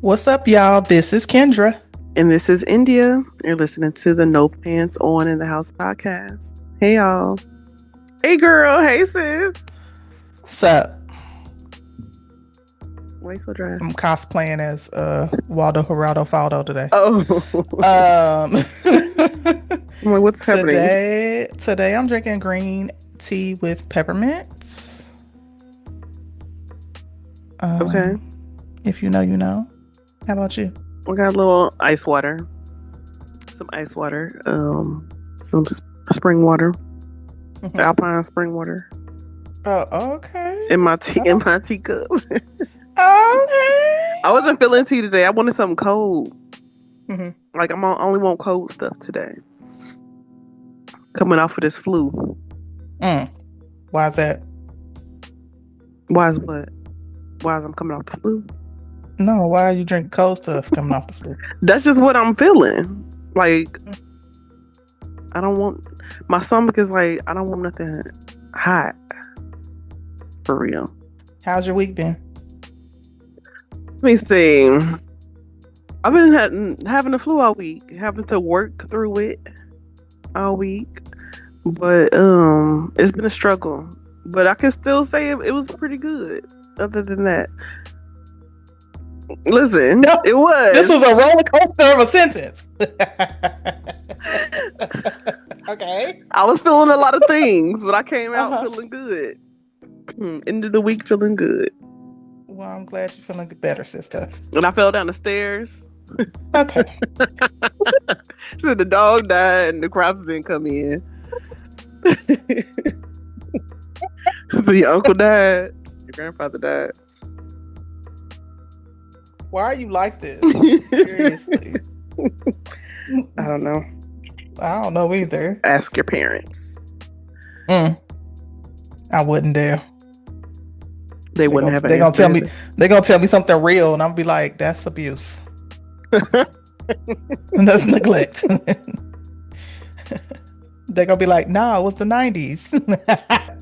What's up, y'all? This is Kendra. And this is India. You're listening to the No Pants On in the House podcast. Hey, y'all. Hey, girl. Hey, sis. What's up? Why you so dry? I'm cosplaying as Waldo Geraldo Faldo today. Oh. I'm like, what's happening? Today I'm drinking green tea with peppermints. Okay. If you know, you know. How about you? We got a little ice water. Some ice water. Some spring water. Mm-hmm. Alpine spring water. Oh, okay. In my teacup. Okay. I wasn't feeling tea today. I wanted something cold. Mm-hmm. Like I only want cold stuff today. Coming off of this flu. Why is that? Why is what? Why is I'm coming off the flu? No, why are you drinking cold stuff coming off the flu? That's just what I'm feeling. Like, I don't want... My stomach is like, I don't want nothing hot. For real. How's your week been? Let me see. I've been having the flu all week. Having to work through it all week. But it's been a struggle. But I can still say it was pretty good. Other than that. Listen, it was. This was a roller coaster of a sentence. Okay. I was feeling a lot of things, but I came out feeling good. End of the week feeling good. Well, I'm glad you're feeling better, sister. And I fell down the stairs. Okay. So the dog died and the crops didn't come in. So your uncle died. Your grandfather died. Why are you like this? Seriously. I don't know. I don't know either. Ask your parents. I wouldn't dare. They wouldn't have. They're gonna tell me. They're gonna tell me something real, and I'm gonna be like, "That's abuse. And that's neglect." They're gonna be like, "Nah, it was the '90s."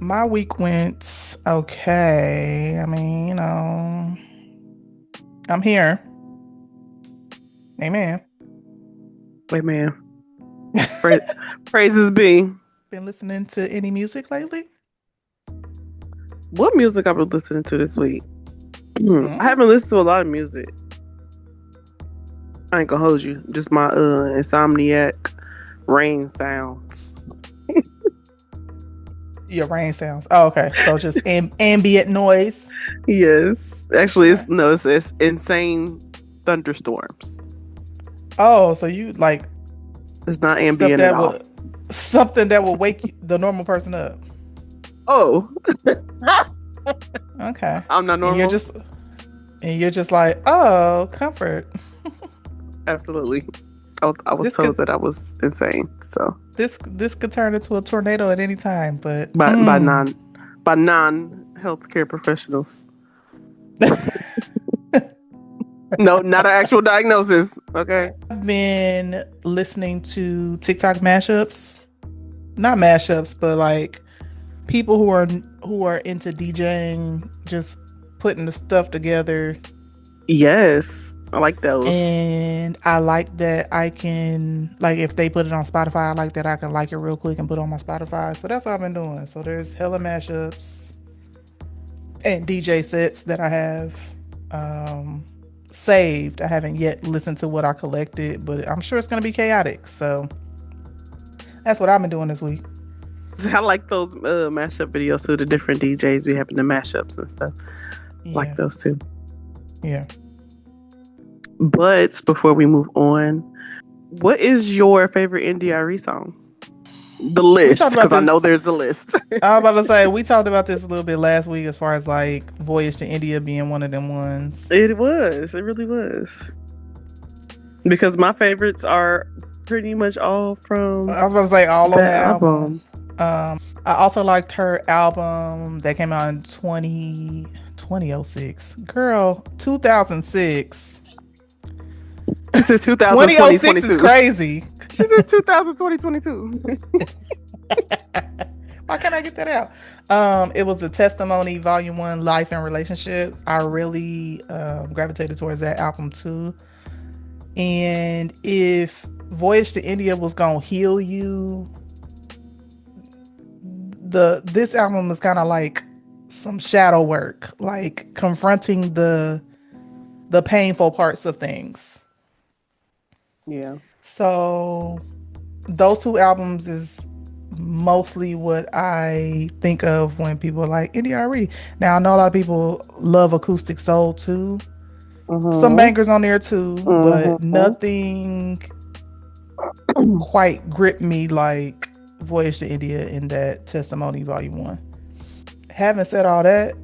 My week went okay. I mean, you know, I'm here. Amen. Amen. Praises be. Been listening to any music lately? What music I've been listening to this week? I haven't listened to a lot of music. I ain't gonna hold you. Just my insomniac rain sounds. Your rain sounds. Oh, okay. So just ambient noise. Yes. Actually, it's insane thunderstorms. Oh, so you like... It's not ambient at all. Something that will wake the normal person up. Oh. Okay. I'm not normal. And you're just like, oh, comfort. Absolutely. I was told that I was insane. So this could turn into a tornado at any time, but by non healthcare professionals. No, not an actual diagnosis. Okay. I've been listening to TikTok mashups. Not mashups, but like people who are into DJing, just putting the stuff together. Yes, I like those. And I like that I can, like, if they put it on Spotify, I like that I can like it real quick and put it on my Spotify. So that's what I've been doing. So there's hella mashups and DJ sets that I have saved. I haven't yet listened to what I collected, but I'm sure it's going to be chaotic. So that's what I've been doing this week. I like those mashup videos too. The different DJs be having the mashups and stuff. Yeah. Like those too. Yeah. But before we move on, what is your favorite NDRE song? The list, because I know there's a list. I was about to say, we talked about this a little bit last week as far as like Voyage to India being one of them ones. It really was. Because my favorites are pretty much all from... I was about to say all on the album. I also liked her album that came out in 2006. Girl, 2006. She said 2006 is crazy. She said 2020, 22. Why can't I get that out? It was the Testimony Volume One, Life and Relationship. I really gravitated towards that album too. And if Voyage to India was gonna heal you, this album is kind of like some shadow work, like confronting the painful parts of things. Yeah. So those two albums is mostly what I think of when people are like NDRE. Now I know a lot of people love acoustic soul too. Some Mhm. bangers on there too, but Mhm. nothing quite gripped me like Voyage to India in that Testimony Volume 1. Having said all that,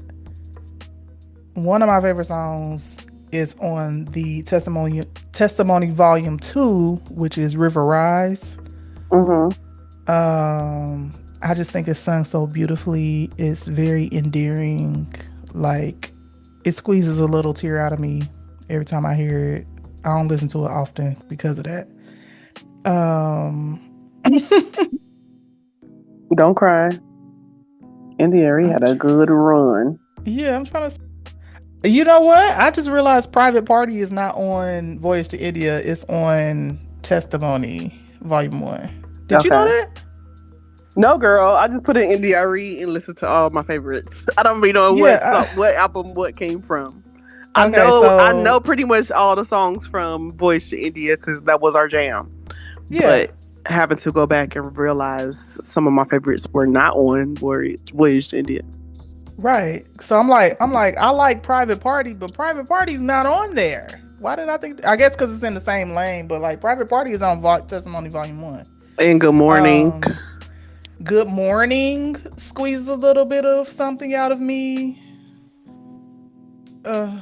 one of my favorite songs is on the Testimony Volume 2, which is River Rise. Mhm. I just think it's sung so beautifully. It's very endearing. Like it squeezes a little tear out of me every time I hear it. I don't listen to it often because of that. Um, Don't cry. Indiana I'm had a good run. yeah, I'm trying to. You know what? I just realized Private Party is not on Voyage to India. It's on Testimony Volume 1. Did you know Okay. that? No, girl. I just put in NDRE and listen to all my favorites. I don't even know Yeah. what album what came from. Okay. I know So pretty much all the songs from Voice to India because that was our jam. yeah. But having to go back and realize some of my favorites were not on Voyage to India. Right. So I like Private Party, but Private Party's not on there. Why did I think? I guess because it's in the same lane, but like Private Party is on Testimony Volume 1. And Good Morning. Um, Good Morning squeezes a little bit of something out of me. Uh,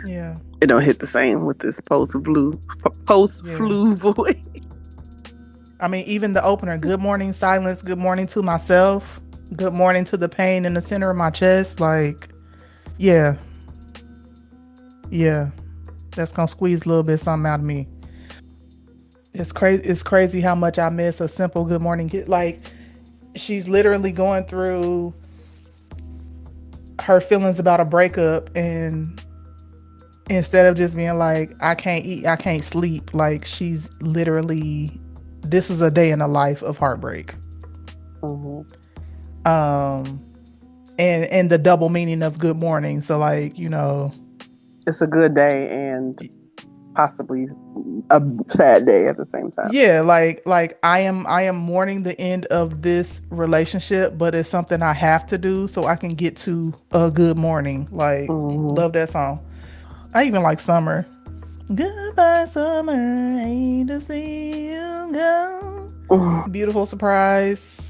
yeah, It don't hit the same with this post yeah. flu voice. I mean, even the opener, Good Morning Silence, Good Morning to Myself, Good Morning to the Pain in the center of my chest. Like, yeah, yeah. That's gonna squeeze a little bit something out of me. It's crazy. It's crazy how much I miss a simple good morning. Like she's literally going through her feelings about a breakup, and instead of just being like, I can't eat, I can't sleep, like she's literally, this is a day in the life of heartbreak. Mm-hmm. Um, and the double meaning of good morning. So like, you know, It's a good day and possibly a sad day at the same time. yeah, like I am mourning the end of this relationship, but it's something I have to do so I can get to a good morning. Like Mm-hmm. love that song. I even like Summer. Goodbye summer, hate to see you go. Beautiful surprise.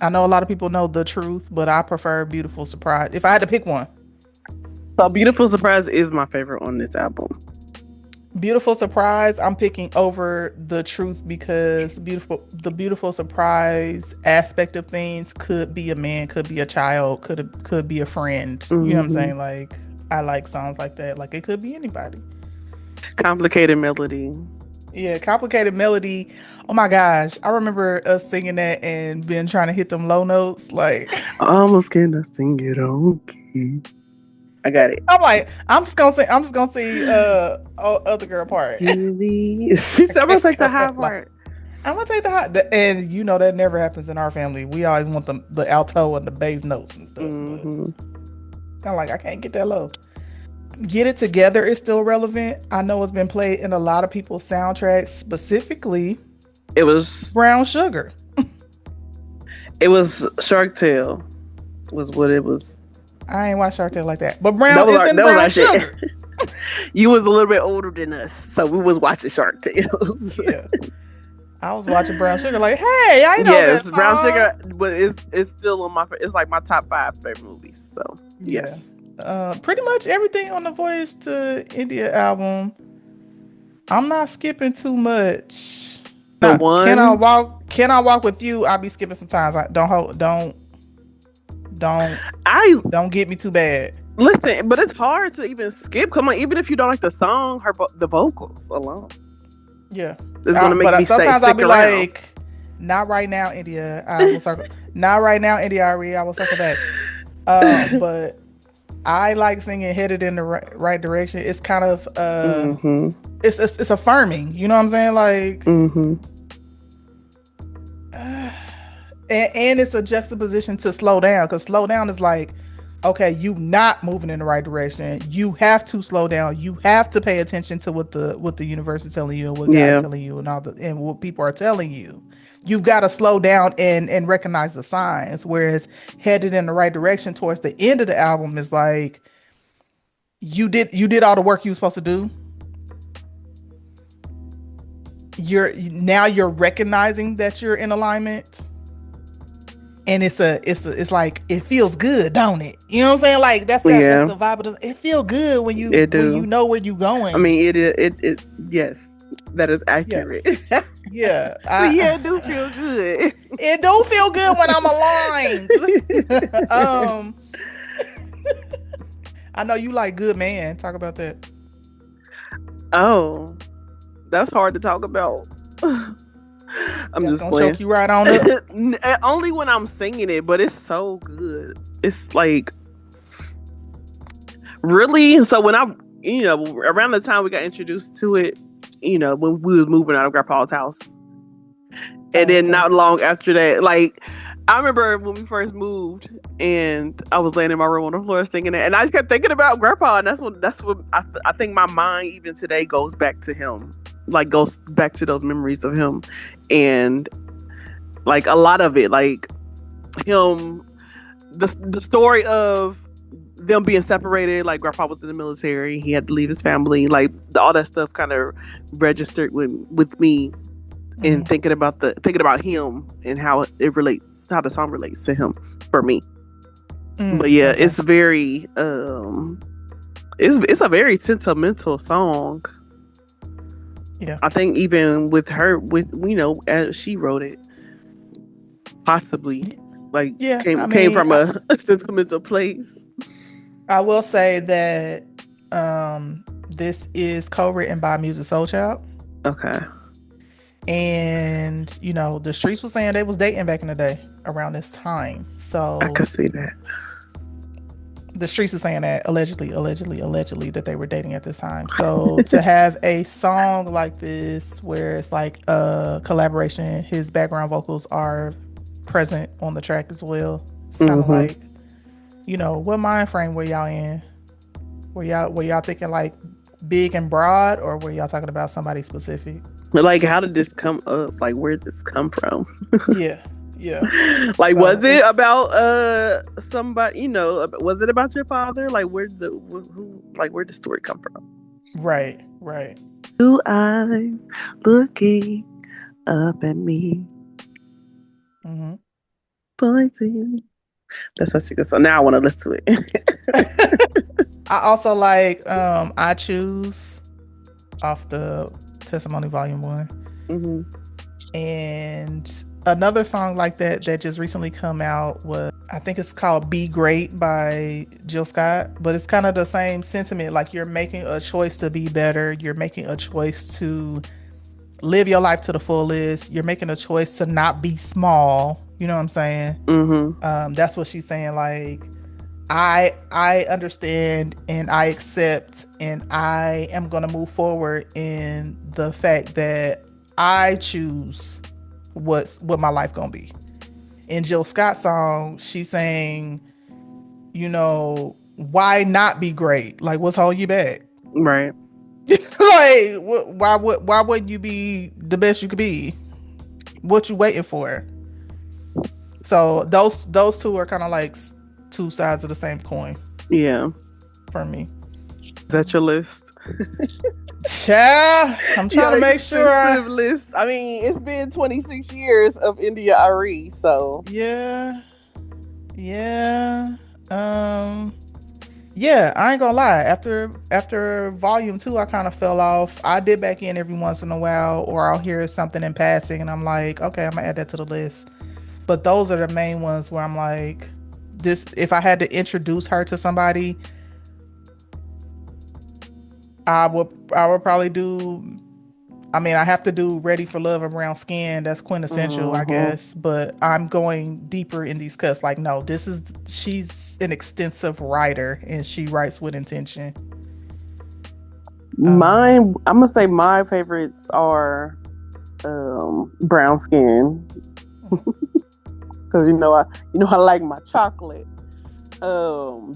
I know a lot of people know The Truth, but I prefer Beautiful Surprise if I had to pick one. So Beautiful Surprise is my favorite on this album. Beautiful Surprise, I'm picking over The Truth because the beautiful surprise aspect of things could be a man, could be a child, could be a friend. You know what I'm Mm-hmm. saying? Like I like songs like that. Like it could be anybody. Complicated melody. Yeah, complicated melody. Oh my gosh, I remember us singing that and been trying to hit them low notes. Like Almost cannot sing it on key. I got it. I'm like, I'm just gonna see other girl part. She said, I'm gonna take the high Like, part. I'm gonna take and you know that never happens in our family. We always want the alto and the bass notes and stuff. Mm-hmm. But I'm like, I can't get that low. Get It Together is still relevant. I know it's been played in a lot of people's soundtracks, specifically It was Brown Sugar. Shark Tale was what it was. I ain't watched Shark Tale like that, but Brown is in That was Brown our Sugar. shit. You was a little bit older than us, so we was watching Shark Tales. Yeah, I was watching Brown Sugar. Like, hey, I know Yes, that Brown Sugar, song. but it's still on my. It's like my top 5 favorite movies. So Yeah, yes. pretty much everything on the Voyage to India album. I'm not skipping too much. The Now, can I one walk? Can I walk with you? I'll be skipping sometimes. Don't I don't get me too bad. Listen, but it's hard to even skip. Come on, even if you don't like the song, the vocals alone Yeah. is gonna make me Sometimes I'll stick be around. like, not right now, India. I will circle. Not right now, India. I will circle back. But I like singing "Headed in the Right Direction." It's kind of Mm-hmm. it's affirming. You know what I'm saying? Like, Mm-hmm. and it's a juxtaposition to slow down, because slow down is like, okay, you not moving in the right direction. You have to slow down. You have to pay attention to what the universe is telling you and what God's Yeah. telling you and and what people are telling you. You've got to slow down and recognize the signs. Whereas headed in the right direction towards the end of the album is like, you did all the work you were supposed to do. You're recognizing that you're in alignment, and it's like, it feels good, don't it? You know what I'm saying? Like, that's Yeah. the vibe of it. Feel good It when you do. know where you I going. mean, it. Yes, that is Yeah, accurate. yeah. But yeah, it do feel good. It do feel good when I'm aligned. I know you like Good Man. Talk about that. Oh, that's hard to talk about. I'm That's just gonna playing. choke you right on up. Only when I'm singing it, but it's so good. It's like really. So when around the time we got introduced to it, when we was moving out of Grandpa's house, and Oh, then okay. not long after that, like I remember when we first moved, and I was laying in my room on the floor singing it, and I just kept thinking about Grandpa, and that's what I think my mind even today goes back to him, like goes back to those memories of him, and like a lot of it, like him, the story of them being separated, like Grandpa was in the military, he had to leave his family, like all that stuff kind of registered with me, and Mm-hmm. thinking about him and how it relates, how the song relates to him for me. But yeah, Okay. it's very it's a very sentimental song. Yeah. I think even with her, with as she wrote it, possibly like Yeah. I came mean, from a sentimental place. I will say that this is co-written by Music Soul Child. Okay. And the streets was saying they was dating back in the day around this time. I So could see that. the streets is saying that allegedly that they were dating at this time. So to have a song like this where it's like a collaboration, his background vocals are present on the track as well. It's kind of Mm-hmm. like, what mind frame were y'all in? Were y'all thinking like big and broad, or were y'all talking about somebody specific? Like, how did this come up? Like, where did this come from? Yeah, yeah. Like, So was it about somebody? Was it about your father? Like, where'd the story come from? right, right. Two eyes looking up at me, Mm-hmm. pointing. That's such a good song. Now I want to listen to it. I also like I Choose off the Testimony Volume 1. Mm-hmm. And another song like that just recently come out was, I think it's called Be Great by Jill Scott, but it's kind of the same sentiment. Like, you're making a choice to be better. You're making a choice to live your life to the fullest. You're making a choice to not be small. You know what I'm saying? Mm-hmm. That's what she's saying. Like, I understand and I accept and I am gonna move forward in the fact that I choose what my life gonna be. In Jill Scott's song, she's saying, why not be great? Like, what's holding you back? Right. Like, why wouldn't you be the best you could be? What you waiting for? So those two are kind of like two sides of the same coin Yeah. for me. Is that your list? Child, I'm trying to make sure. List. I mean, it's been 26 years of India Ari, so Yeah, yeah, yeah. I ain't gonna lie. After volume 2, I kind of fell off. I did back in every once in a while, or I'll hear something in passing, and I'm like, okay, I'm gonna add that to the list. But those are the main ones where I'm like, this. If I had to introduce her to somebody, I would probably do. I mean, I have to do Ready for Love and Brown Skin. That's quintessential, I Hmm. guess. But I'm going deeper in these cuts. Like, no, she's an extensive writer and she writes with intention. Um, Mine, I'm gonna say my favorites are brown skin because I like my chocolate.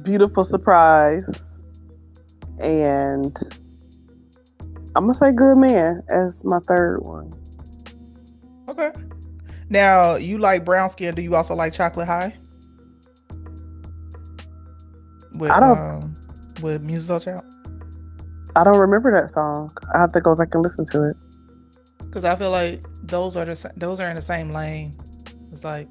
Beautiful surprise, and I'm gonna say good man as my third one. okay. Now, you like Brown Skin. Do you also like Chocolate High I with don't Music Child? I don't remember that song. I have to go back and listen to it. Because I feel like those are in the same lane. It's like,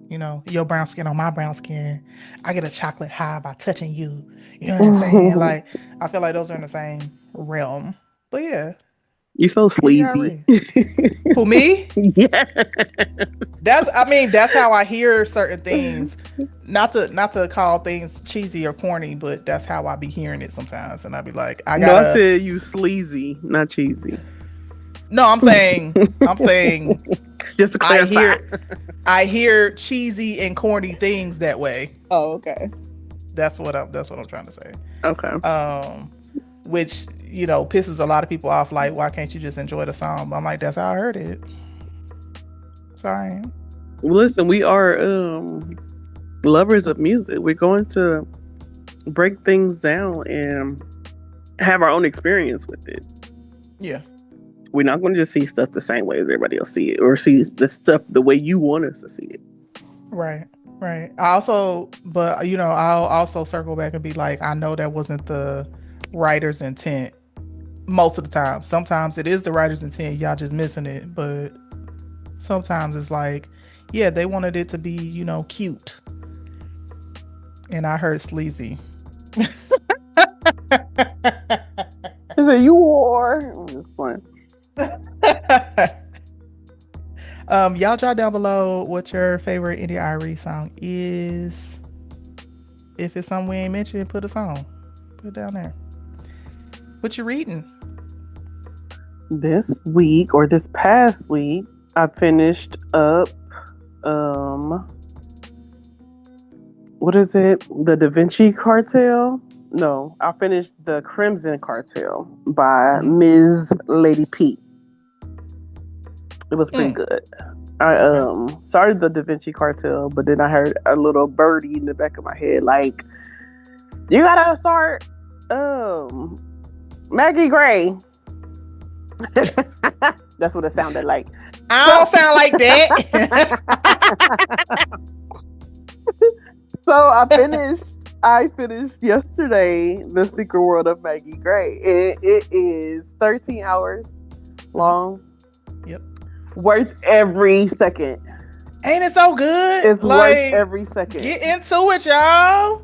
your brown skin on my brown skin. I get a chocolate high by touching you. You know what I'm saying? Like, I feel like those are in the same realm. But yeah, You so sleazy. NDRE. Who, me? Yeah. That's how I hear certain things. Not to call things cheesy or corny, but that's how I be hearing it sometimes. And I be like, I No, I gotta. said you sleazy, not cheesy. No, I'm saying Just to I clarify. hear cheesy and corny things that way. Oh, okay. That's what I'm trying to say. Okay. Um, which pisses a lot of people off. Like, why can't you just enjoy the song? But I'm like, that's how I heard it. Sorry. Listen, we are lovers of music. We're going to break things down and have our own experience with it. Yeah. We're not going to just see stuff the same way as everybody else see it, or see the stuff the way you want us to see it. Right. Right. I'll also circle back and be like, I know that wasn't the writer's intent most of the time. Sometimes it is the writer's intent. Y'all just missing it. But sometimes it's like, yeah, they wanted it to be, cute. And I heard sleazy. He said, "You wore." I'm just playing. Y'all drop down below what your favorite NDRE song is. If it's something we ain't mentioned, put a song. Put it down there. What you reading? This week or this past week, I finished up what is it? The Da Vinci Cartel? No, I finished The Crimson Cartel by Ms. Lady P. It was pretty good. I started the Da Vinci Cartel, but then I heard a little birdie in the back of my head like, you gotta start Maggie Gray. That's what it sounded like. I don't sound like that. So I finished yesterday The Secret World of Maggie Gray. It is 13 hours long. Yep. Worth every second. Ain't it so good? It's worth every second. Get into it, y'all.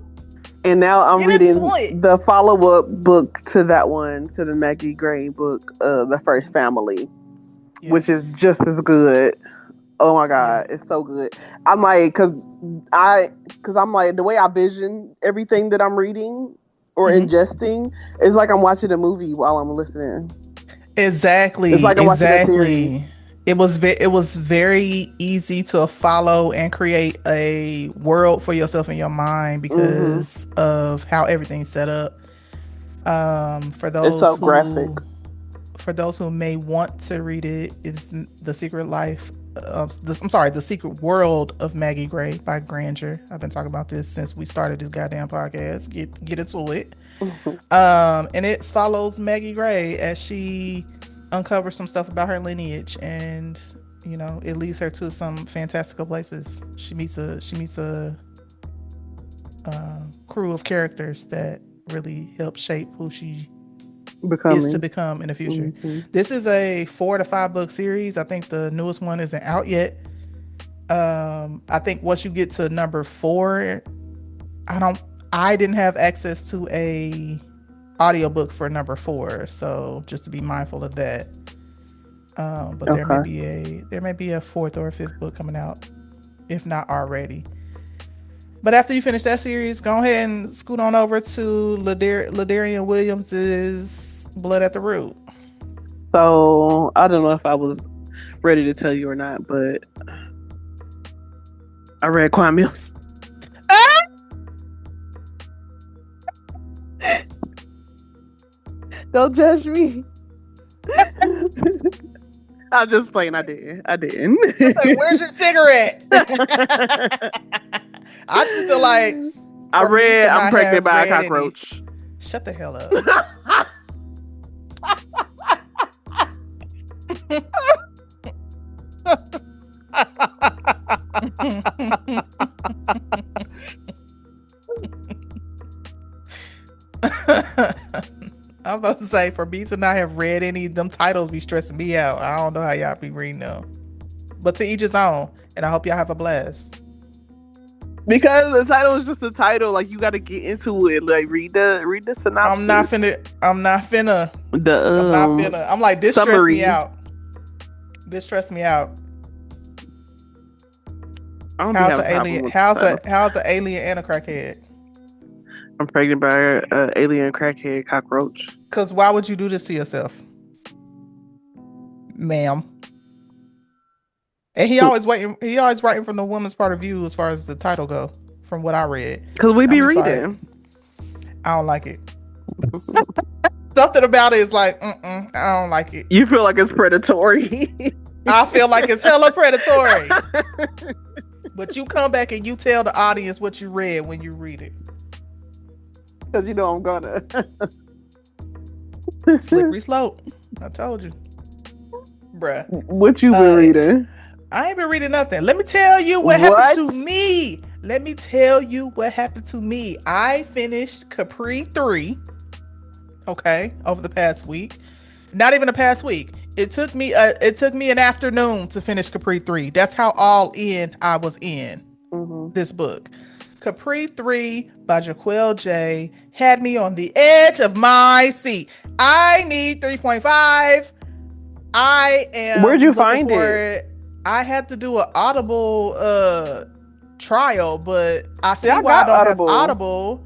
And now I'm reading the follow-up book to that one, to the Maggie Gray book, The First Family, which is just as good. Oh my God, it's so good. I'm like, cause I'm like, the way I vision everything that I'm reading or ingesting is like I'm watching a movie while I'm listening. Exactly. It's like I'm watching a series. It was very easy to follow and create a world for yourself in your mind because of how everything's set up. For those it's so graphic. For those who may want to read it, it's The Secret World of Maggie Gray by Granger. I've been talking about this since we started this goddamn podcast. Get into it. And it follows Maggie Gray as she uncovers some stuff about her lineage, and it leads her to some fantastical places. She meets a crew of characters that really help shape who she is to become in the future. This is a 4 to 5 book series. I think the newest one isn't out yet. I think once you get to number 4, I didn't have access to a audiobook for number 4, so just to be mindful of that. But there may be a 4th or a 5th book coming out, if not already. But after you finish that series, go ahead and scoot on over to Ladarian Williams's Blood at the Root. So I don't know if I was ready to tell you or not, but I read Quan Mills. Don't judge me. I'm just playing. I didn't. Like, where's your cigarette? I just feel like I read I'm Pregnant by a Cockroach. Shut the hell up. I was about to say, for me to not have read any of them titles be stressing me out. I don't know how y'all be reading them. But to each his own. And I hope y'all have a blast. Because the title is just the title. Like, you got to get into it. Like, read the synopsis. I'm not finna. I'm like, this stressed me out. This stressed me out. How's an alien and a crackhead? I'm pregnant by an alien crackhead cockroach. Because why would you do this to yourself, ma'am? And he always writing from the woman's part of view as far as the title go, from what I read. Because we be reading. Like, I don't like it. Something about it is like, I don't like it. You feel like it's predatory. I feel like it's hella predatory. But you come back and you tell the audience what you read when you read it. Because you know I'm gonna. Slippery slope. I told you. Bruh. What you been reading? I ain't been reading nothing. Let me tell you what happened to me. I finished Capri 3. Okay, over the past week. Not even the past week. It took me an afternoon to finish Capri 3. That's how all in I was in this book. Capri 3 by Jaquel J had me on the edge of my seat. I need 3.5. I am. Where'd you find it? I had to do an Audible trial, but I see why I don't have Audible.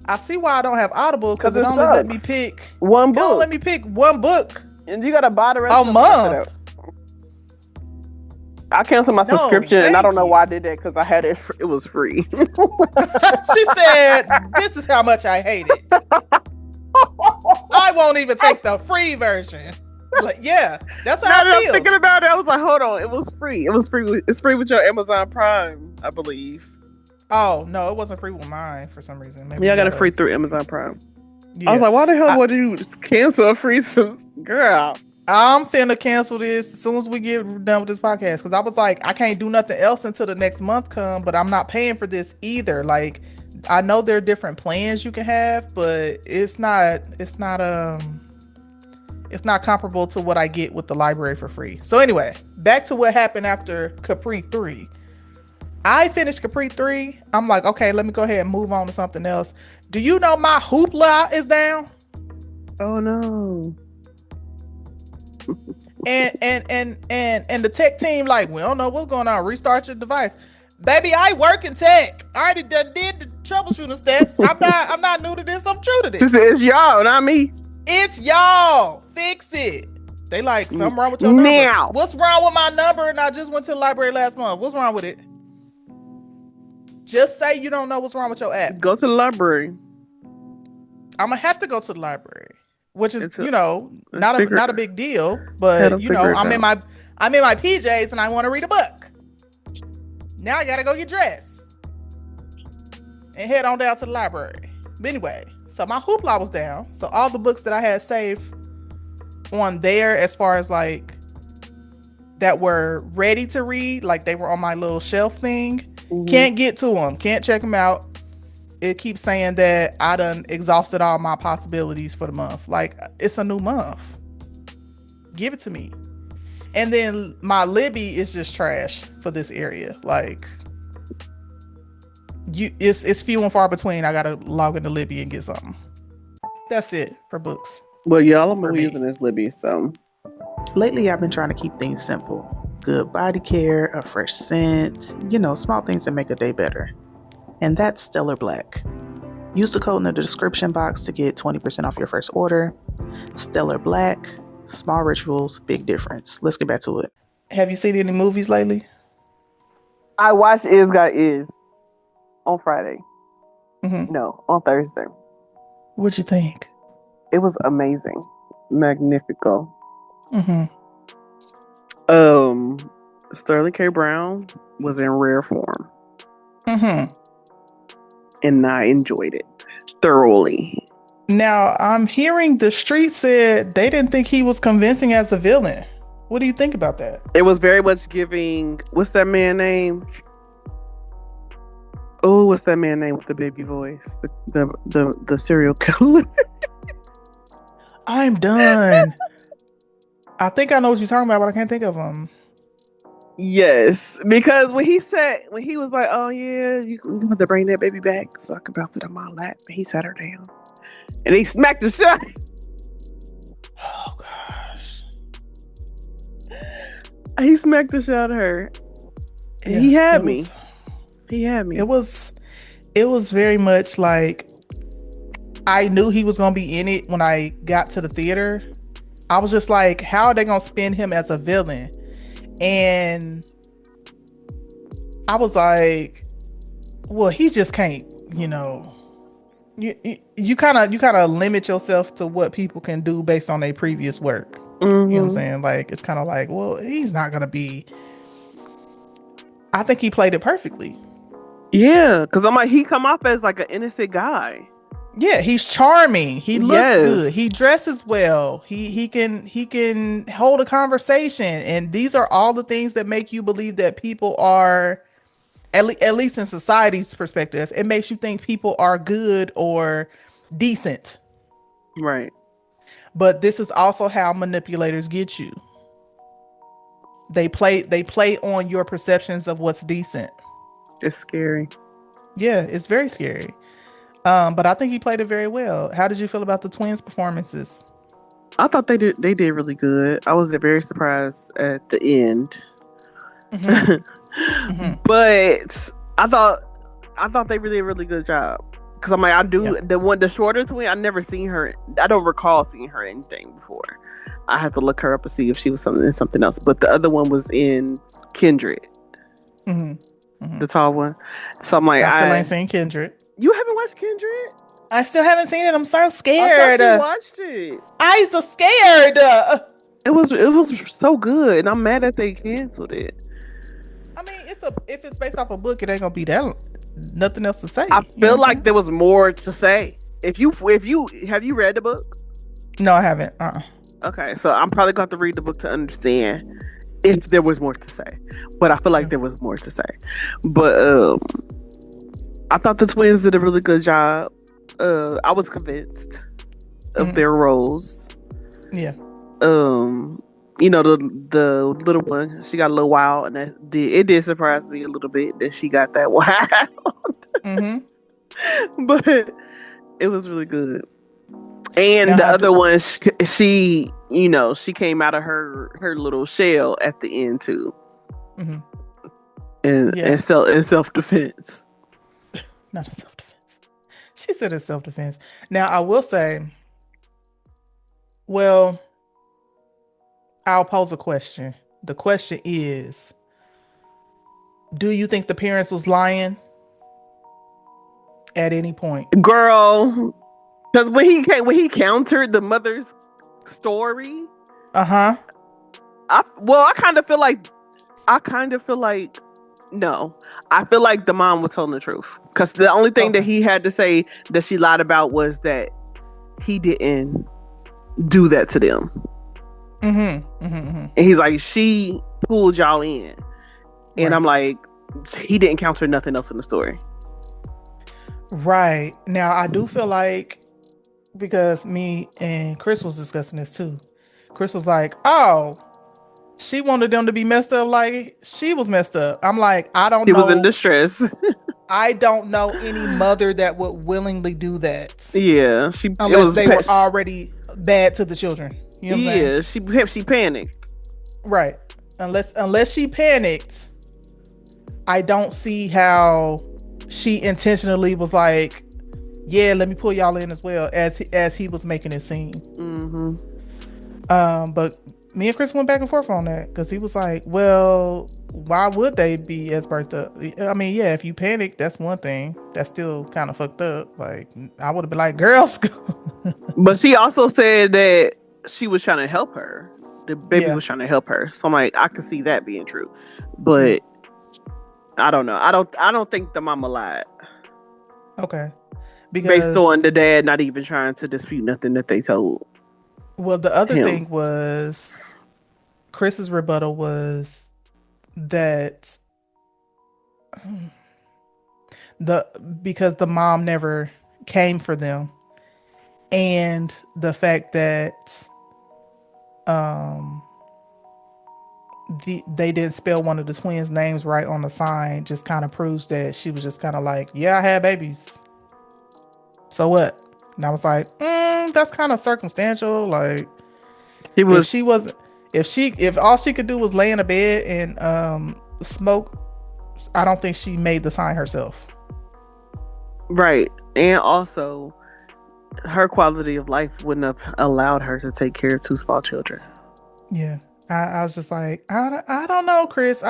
I see why I don't have Audible because it only let me pick one book. It only let me pick one book. And you gotta buy the rest of the month. I canceled my subscription, and I don't know why I did that because I had it. It was free. She said, "This is how much I hate it. I won't even take the free version." Like, yeah, that's how I feel. I'm thinking about it. I was like, "Hold on, it was free. It was free. It's free with your Amazon Prime, I believe." Oh no, it wasn't free with mine for some reason. Maybe I got it free through Amazon Prime. Yeah. I was like, "Why the hell would you cancel a free girl?" I'm finna cancel this as soon as we get done with this podcast because I was like, I can't do nothing else until the next month come, but I'm not paying for this either. Like, I know there are different plans you can have, but it's not comparable to what I get with the library for free. So anyway, back to what happened after Capri 3. I finished Capri 3. I'm like, okay, let me go ahead and move on to something else. Do you know my Hoopla is down? Oh no. And the tech team like, we don't know what's going on. Restart your device. Baby, I work in tech. I already did the troubleshooting steps. I'm not new to this. I'm true to this. It's y'all, not me. It's y'all. Fix it. They like, something wrong with your number. Now. What's wrong with my number? And I just went to the library last month. What's wrong with it? Just say you don't know what's wrong with your app. Go to the library. I'm gonna have to go to the library, which is not a big deal. But I'm in my PJs and I want to read a book. Now I gotta go get dressed and head on down to the library. But anyway, so my Hoopla was down. So all the books that I had saved on there, as far as like that were ready to read, like they were on my little shelf thing. Can't get to them. Can't check them out. It keeps saying that I done exhausted all my possibilities for the month. Like, it's a new month. Give it to me. And then my Libby is just trash for this area. Like, it's few and far between. I gotta log into Libby and get something. That's it for books. Well, y'all, I'm using this Libby, so. Lately, I've been trying to keep things simple. Good body care, a fresh scent, small things that make a day better. and that's Stellar Black. Use the code in the description box to get 20% off your first order. Stellar Black, small rituals, big difference. Let's get back to it. Have you seen any movies lately? I watched Is Got Is on Friday. Mm-hmm. No, on Thursday. What'd you think? It was amazing. Magnifico. Mm-hmm. Sterling K. Brown was in rare form. Mm-hmm. And I enjoyed it thoroughly. Now, I'm hearing the street said they didn't think he was convincing as a villain. What do you think about that? It was very much giving, what's that man name? Oh, what's that man name with the baby voice? The serial killer. I'm done. I think I know what you're talking about, but I can't think of him. Yes, because when he was like, "Oh yeah, you have to bring that baby back so I can bounce it on my lap," he sat her down, and he smacked the shot. Oh gosh, he smacked the shot out of her. Yeah, he had me. He had me. It was very much like I knew he was gonna be in it when I got to the theater. I was just like, how are they gonna spin him as a villain? And I was like, well, he just can't, you kind of limit yourself to what people can do based on their previous work. Mm-hmm. You know what I'm saying? Like, it's kind of like, well, he's not gonna be. I think he played it perfectly. Yeah, because I'm like, he come off as like an innocent guy. Yeah, he's charming. He looks good. He dresses well. He can hold a conversation, and these are all the things that make you believe that people are, at least in society's perspective, it makes you think people are good or decent. Right. But this is also how manipulators get you. They play on your perceptions of what's decent. It's scary. Yeah, it's very scary. But I think he played it very well. How did you feel about the twins' performances? I thought they did really good. I was very surprised at the end. Mm-hmm. Mm-hmm. But I thought they really did a really good job. Because I'm like, the shorter twin, I never seen her. I don't recall seeing her in anything before. I had to look her up and see if she was something else. But the other one was in Kindred. Mm-hmm. Mm-hmm. The tall one. So I'm like, I still ain't seen Kindred. You haven't watched Kindred? I still haven't seen it. I'm so scared. I thought you watched it. I'm so scared. It was so good, and I'm mad that they canceled it. I mean, if it's based off a book, it ain't gonna be that nothing else to say. I feel like there was more to say. If you have you read the book? No, I haven't. Okay, so I'm probably going to have to read the book to understand if there was more to say. But I feel like there was more to say. But I thought the twins did a really good job. I was convinced of their roles. Yeah. The little one, she got a little wild, and it did surprise me a little bit that she got that wild. Mm-hmm. But it was really good. And the other one, she came out of her little shell at the end too. Mm-hmm. And self-defense. Not a self-defense. She said it's self-defense. Now, I will say, well, I'll pose a question. The question is, do you think the parents was lying at any point? Girl, because when he countered the mother's story, I kind of feel like no. I feel like the mom was telling the truth, because the only thing that he had to say that she lied about was that he didn't do that to them. Mm-hmm. Mm-hmm. And he's like, she pulled y'all in, and I'm like, he didn't counter nothing else in the story. Right. Now, I do feel like, because me and Chris was discussing this too. Chris was like, oh, she wanted them to be messed up like she was messed up. I'm like, I don't know. She was in distress. I don't know any mother that would willingly do that. Yeah. Unless they were already bad to the children. You know what I'm saying? Yeah, she panicked. Right. Unless she panicked, I don't see how she intentionally was like, yeah, let me pull y'all in as well, as he was making it seem. Mm-hmm. But me and Chris went back and forth on that because he was like, well, why would they be as burnt up? I mean, yeah, if you panic, that's one thing. That's still kind of fucked up. Like, I would have been like, girls, But she also said that she was trying to help her. The baby yeah, was trying to help her. So I'm like, I could see that being true. yeah, But I don't know. I don't think the mama lied. okay. Based Because, on the dad not even trying to dispute nothing that they told well, the other him. thing was Chris's rebuttal was that the because the mom never came for them, and the fact that um they didn't spell one of the twins' names right on the sign just kind of proves that she was just kind of like, yeah, I had babies. So what? And I was like, that's kind of circumstantial. Like, He if was she wasn't, if all she could do was lay in a bed and smoke, I don't think she made the sign herself. right. And also her quality of life wouldn't have allowed her to take care of two small children. Yeah. I was just like, I don't know, Chris.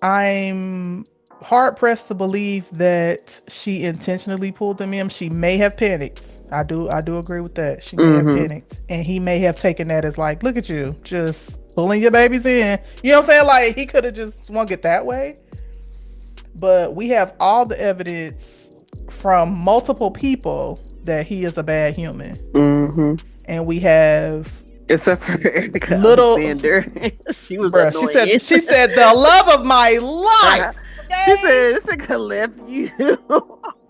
I'm hard pressed to believe that she intentionally pulled him in. She may have panicked. I do agree with that. She may have Mm-hmm. panicked, and he may have taken that as like, look at you, just pulling your babies in. You know what I'm saying? Like, he could have just swung it that way. But we have all the evidence from multiple people that he is a bad human, Mm-hmm. and we have Except for Erica little, Alexander. She was bruh. She said annoying. she said the love of my life. She Okay. said, this nigga left you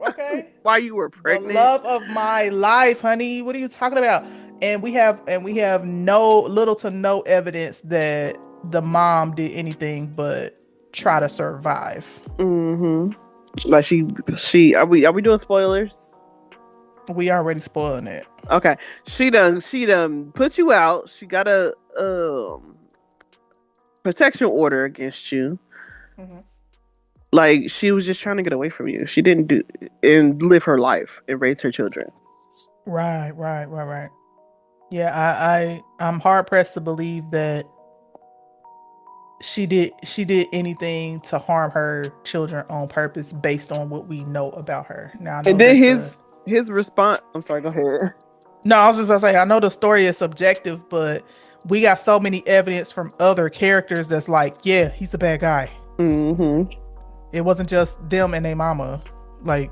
Okay. while you were The pregnant. love of my life, honey. What are you talking about? And we have no little to no evidence that the mom did anything but try to survive. Mm-hmm. Like she are we doing spoilers? We already spoiling it. Okay. She done put you out. She got a protection order against you. Mhm. Like she was just trying to get away from you. She didn't do and live her life and raise her children. Right, right, right, right. Yeah, I'm hard pressed to believe that she did anything to harm her children on purpose based on what we know about her. Now I And know then that the his response. I'm sorry. Go ahead. No, I was just about to say, I know the story is subjective, but we got so many evidence from other characters that's like, yeah, he's a bad guy. Mm-hmm. It wasn't just them and their mama. Like,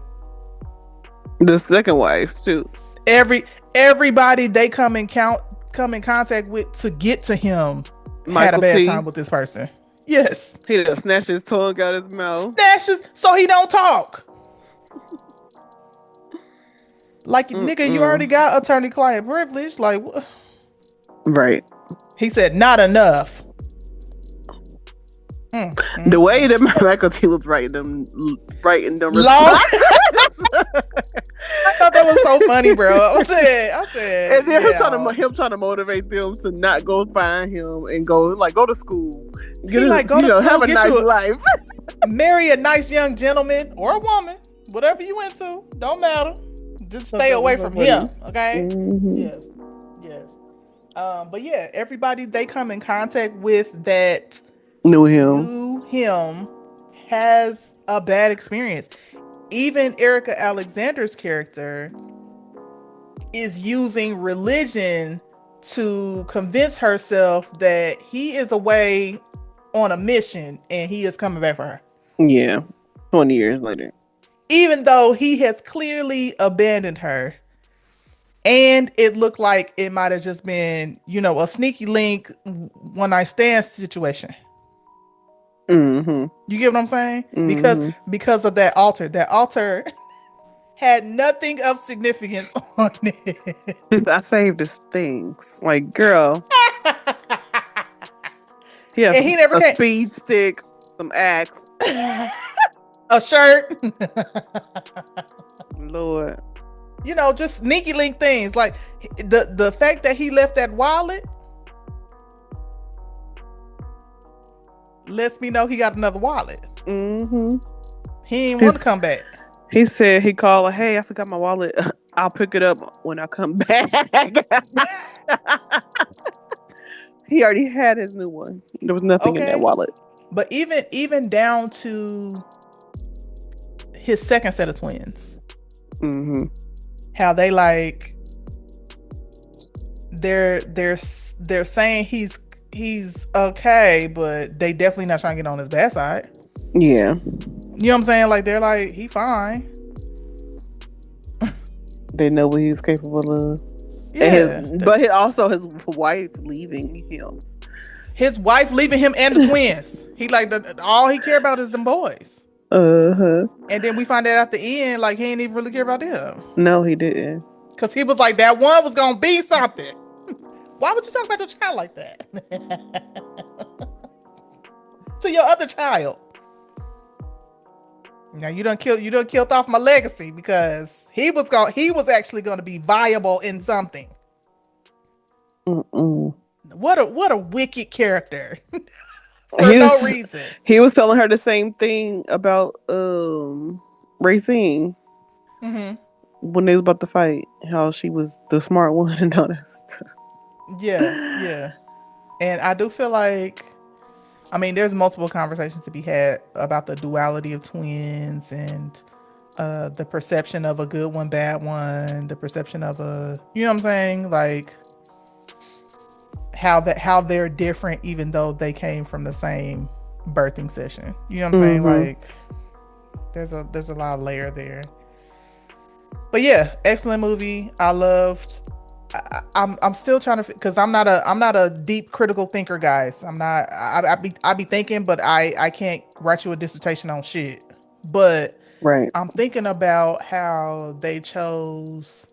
The second wife too. every everybody they come in contact with to get to him had a Michael bad T. time with this person. Yes. He done snatched his tongue out his mouth. Snatches so he don't talk. Like, nigga, you already Mm-mm. got attorney-client privilege. Like, Right. he said, not enough. The way that Michael T was writing them Long. responses. I thought that was so funny, bro. I said, And then yeah. him trying to motivate them to not go find him and go to school, He like, go to school, have a get nice you life. marry a nice young gentleman or a woman, whatever you into, don't matter. Just So stay that was away so from funny. him, okay? Mm-hmm. Yes, yes. But yeah, everybody they come in contact with that Knew him. knew him has a bad experience. Even Erica Alexander's character is using religion to convince herself that he is away on a mission and he is coming back for her. Yeah. 20 years later. Even though he has clearly abandoned her. And it looked like it might have just been, a sneaky link one night stand situation. Mm-hmm. You get what I'm saying? Because Mm-hmm. because of that altar. That altar had nothing of significance on it. I saved his things. Like, girl, he has And he never a came. speed stick, some axe. A shirt. Lord. Just sneaky link things. Like the fact that he left that wallet lets me know he got another wallet. Mm-hmm. He ain't want to He's, come back. he said he called her, hey, I forgot my wallet. I'll pick it up when I come back. He already had his new one. There was nothing in that Okay, wallet. but even down to his second set of twins, Mm-hmm. how they like they're they're they're saying he's okay, but they definitely not trying to get on his bad side. Yeah. You know what I'm saying? Like they're like he fine. They know what he's capable of. And Yeah, also his wife leaving him. his wife leaving him and the twins. He like all he care about is them boys. Uh-huh. And then we find out at the end, like he ain't even really care about them. No, he didn't. Cause he was like, that one was gonna be something. Why would you talk about your child like that? To your other child. Now you done killed off my legacy because he was actually gonna be viable in something. Mm-mm. What a wicked character. For He no was reason. he was telling her the same thing about Racine Mm-hmm. when they was about to fight. How she was the smart one and all that Yeah, stuff. yeah. And I do feel like I mean, there's multiple conversations to be had about the duality of twins and the perception of a good one, bad one, the perception of a, you know what I'm saying? Like how they're different even though they came from the same birthing session. You know what I'm saying? Mm-hmm. Like there's a lot of layer there. But yeah, excellent movie. I loved I'm still trying to because I'm not a deep critical thinker, guys. I'm not. I be thinking, but I can't write you a dissertation on shit. But Right. I'm thinking about how they chose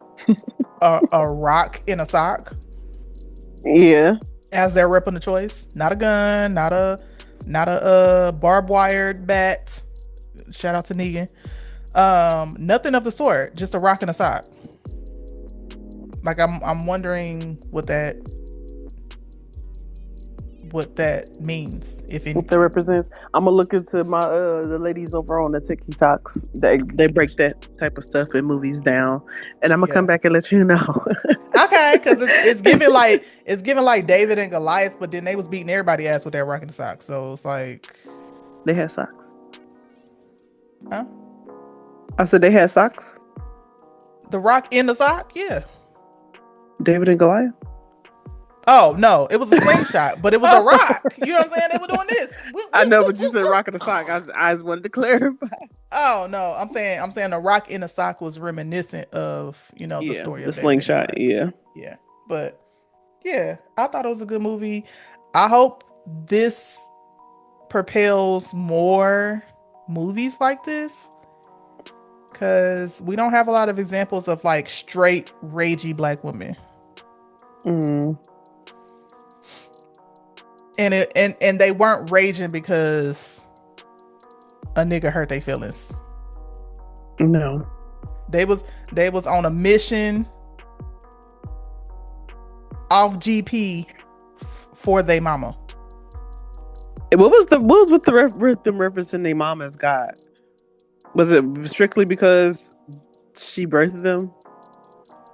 a rock in a sock Yeah. as their weapon of choice. Not a gun, not a barbed wired bat. Shout out to Negan. Nothing of the sort. Just a rock in a sock. Like I'm wondering what that means, if What that anything. represents. I'm gonna look into my the ladies over on the TikToks. They break that type of stuff in movies down, and I'm gonna come Yeah. back and let you know. Okay, because it's giving like David and Goliath, but then they was beating everybody ass with that rock in the sock. So it's like, They had socks. huh? I said they had socks. The rock in the sock? Yeah. David and Goliath. Oh no, it was a slingshot, but it was a rock. You know what I'm saying? They were doing this. Whoop, I whoop, know, whoop, but you whoop, said whoop. rock in the sock. I just wanted to clarify. Oh no, I'm saying the rock in the sock was reminiscent of the Yeah, story the of David and slingshot. Goliath. Yeah, Yeah, but yeah, I thought it was a good movie. I hope this propels more movies like this because we don't have a lot of examples of like straight ragey black women, mm, and they weren't raging because a nigga hurt their feelings. no. They was on a mission off GP for their mama. What was with them referencing their mom as God? Was it strictly because she birthed them?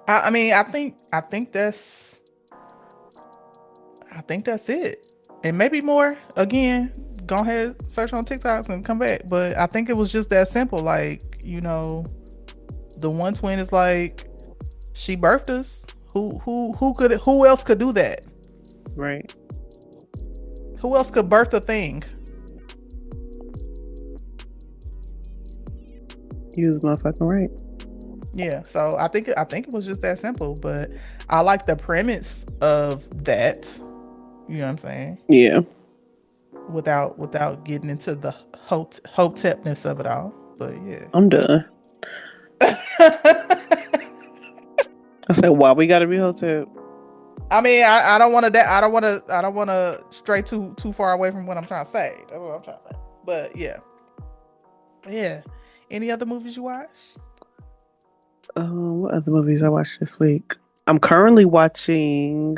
I mean, I think that's it, and maybe more. Again, go ahead, search on TikToks and come back. But I think it was just that simple. Like the one twin is like she birthed us. Who else could do that? Right. Who else could birth a thing? You was motherfucking right. Yeah, so I think it was just that simple. But I like the premise of that. You know what I'm saying? Yeah. Without getting into the hotepness of it all. But yeah. I'm done. I said, why we gotta be hotel? I mean, I don't want to. I don't want to stray too far away from what I'm trying to say. That's what I'm trying to say. But yeah, yeah. Any other movies you watch? What other movies I watched this week? I'm currently watching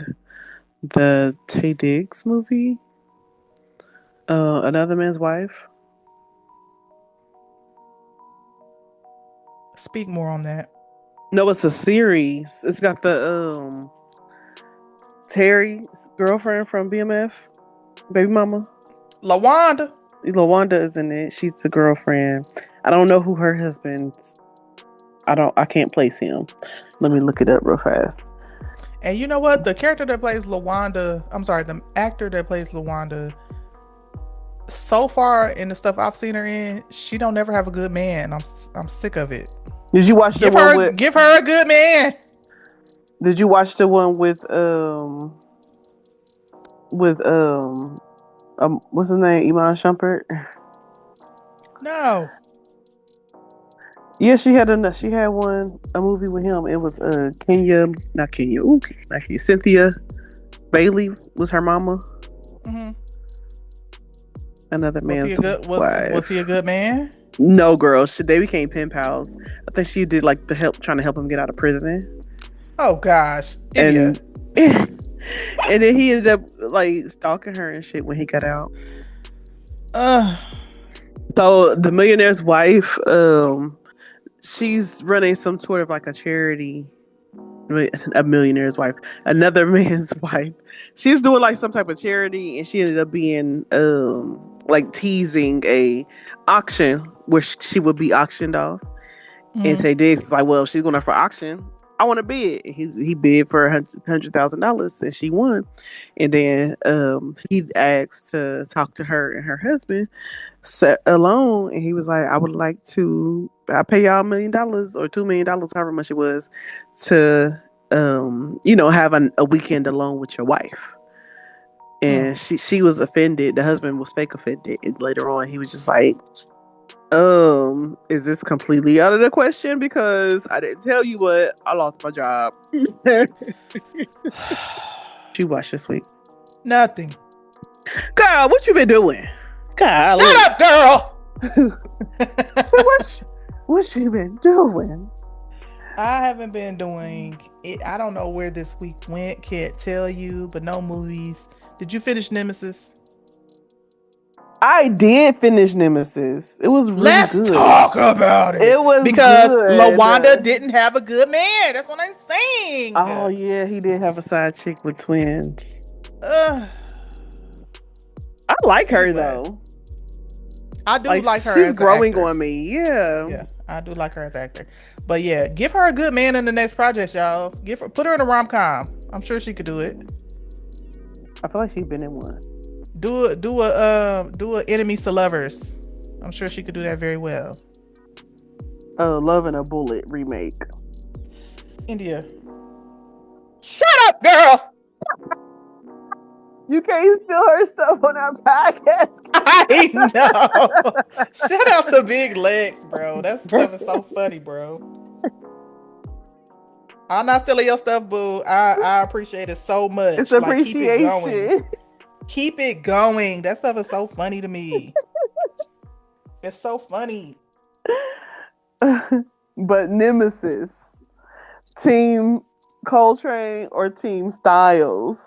the Tay Diggs movie. Another Man's Wife. Speak more on that. No, it's a series. It's got the Terry's girlfriend from BMF, baby mama. LaWanda. Lawanda is in it. She's the girlfriend. I don't know who her husband's. I can't place him. Let me look it up real fast. And you know what? The character that plays LaWanda, I'm sorry, the actor that plays LaWanda, so far in the stuff I've seen her in, she don't never have a good man. I'm sick of it. Did you watch the one with? Give her a good man. Did you watch the one with what's his name? Iman Shumpert. No. Yeah, she had a movie with him. It was not Kenya, not Kenya. Cynthia Bailey was her mama. Mm-hmm. Another man's wife. Was he a good man? No, girl. They became pen pals. I think she did like trying to help him get out of prison. Oh gosh, and and then he ended up like stalking her and shit when he got out. So the millionaire's wife, she's running some sort of like a charity. A millionaire's wife, another man's wife. She's doing like some type of charity, and she ended up being like teasing a auction where she would be auctioned off. Mm-hmm. And Tay Diggs is like, well, if she's going up for auction, I want to bid. He bid for $100,000 and she won. And then he asked to talk to her and her husband alone, and he was like, I would like to pay y'all $1 million or $2 million, however much it was, to have a weekend alone with your wife. And she was offended. The husband was fake offended, and later on he was just like, is this completely out of the question? Because I didn't tell you what, I lost my job. You watched this week? Nothing. Girl, what you been doing? God, shut up, girl. What you been doing? I haven't been doing it. I don't know where this week went. Can't tell you, but no movies. Did you finish Nemesis? I did finish Nemesis. It was really Let's good. talk about it. It was because good. LaWanda didn't have a good man. That's what I'm saying. Oh yeah, he did have a side chick with twins. I like her though. I do like her. She's growing on me. Yeah, I do like her as an actor. But yeah, give her a good man in the next project, y'all. Put her in a rom-com. I'm sure she could do it. I feel like she's been in one. Do a enemies to lovers. I'm sure she could do that very well. Love and a Bullet remake. India. Shut up, girl. You can't steal her stuff on our podcast. I know. Shout out to Big Legs, bro. That stuff is so funny, bro. I'm not stealing your stuff, boo. I appreciate it so much. It's appreciation. Keep it going. That stuff is so funny to me. It's so funny. But Nemesis, Team Coltrane or Team Styles?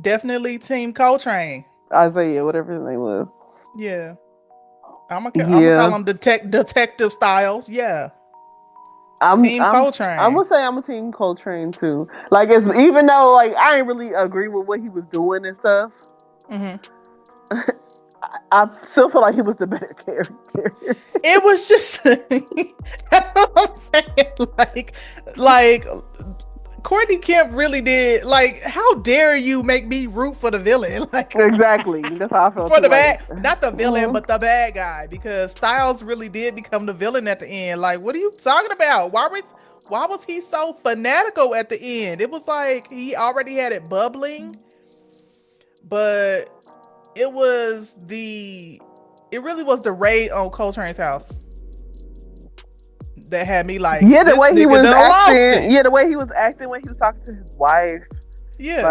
Definitely Team Coltrane. Isaiah, whatever his name was. Yeah. I'm gonna call him Detective Styles. Yeah. Team Coltrane. I'm gonna say I'm a Team Coltrane too. Like, even though like I ain't really agree with what he was doing and stuff. Mm-hmm. I still feel like he was the better character. It was just that's what I'm saying. Like Courtney Kemp really did. Like, how dare you make me root for the villain? Like, exactly. That's how I felt. For the bad, not the villain, but the bad guy. Because Styles really did become the villain at the end. Like, what are you talking about? Why was he so fanatical at the end? It was like he already had it bubbling, but it really was the raid on Coltrane's house that had me like, the way he was acting. Yeah, the way he was acting when he was talking to his wife. Yeah,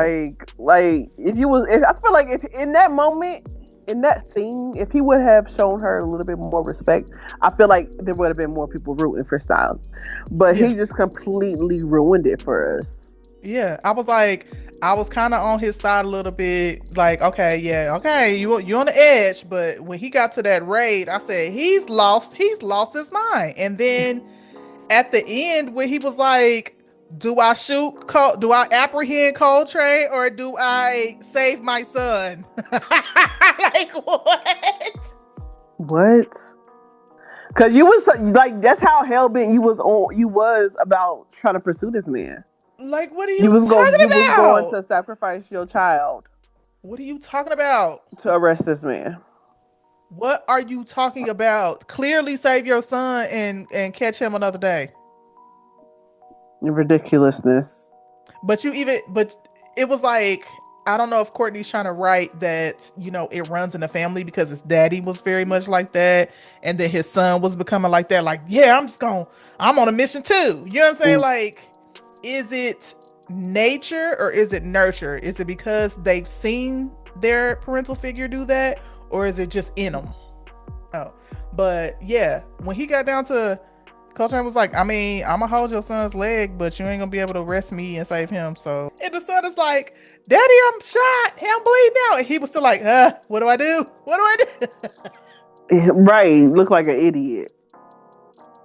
like if I feel like if in that moment, in that scene, if he would have shown her a little bit more respect, I feel like there would have been more people rooting for Styles. But he just completely ruined it for us. Yeah, I was kind of on his side a little bit. Like, okay, yeah, okay, you on the edge. But when he got to that raid, I said he's lost his mind. And then at the end, when he was like, "Do I do I apprehend Coltrane or do I save my son?" Like what? What? Cause you was like, that's how hell bent you was on. You was about trying to pursue this man. Like what are you talking You was going about? to sacrifice your child What are you talking about? to arrest this man. What are you talking about? Clearly save your son and catch him another day. Ridiculousness. But it was like I don't know if Courtney's trying to write that, it runs in the family because his daddy was very much like that, and then his son was becoming like that. Like, yeah, I'm on a mission too. You know what I'm saying? Mm. Like, is it nature or is it nurture? Is it because they've seen their parental figure do that, or is it just in them? Oh, but yeah, when he got down to Coltrane was like, I mean, I'm gonna hold your son's leg, but you ain't gonna be able to arrest me and save him. So, and the son is like, Daddy, I'm shot. Hey, I'm bleeding out. And he was still like, what do I do? What do I do? Right, look like an idiot,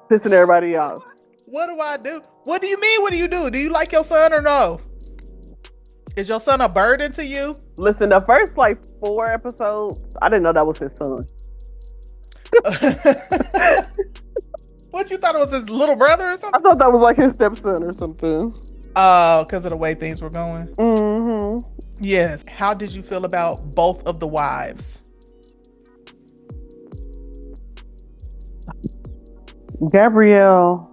pissing everybody off. What do I do? What do you mean? What do you do? Do you like your son or no? Is your son a burden to you? Listen, the first like 4 episodes, I didn't know that was his son. What, you thought it was his little brother or I something? thought that was like his stepson or something. Oh, because of the way things were going. Mm-hmm. Yes. How did you feel about both of the wives? Gabrielle.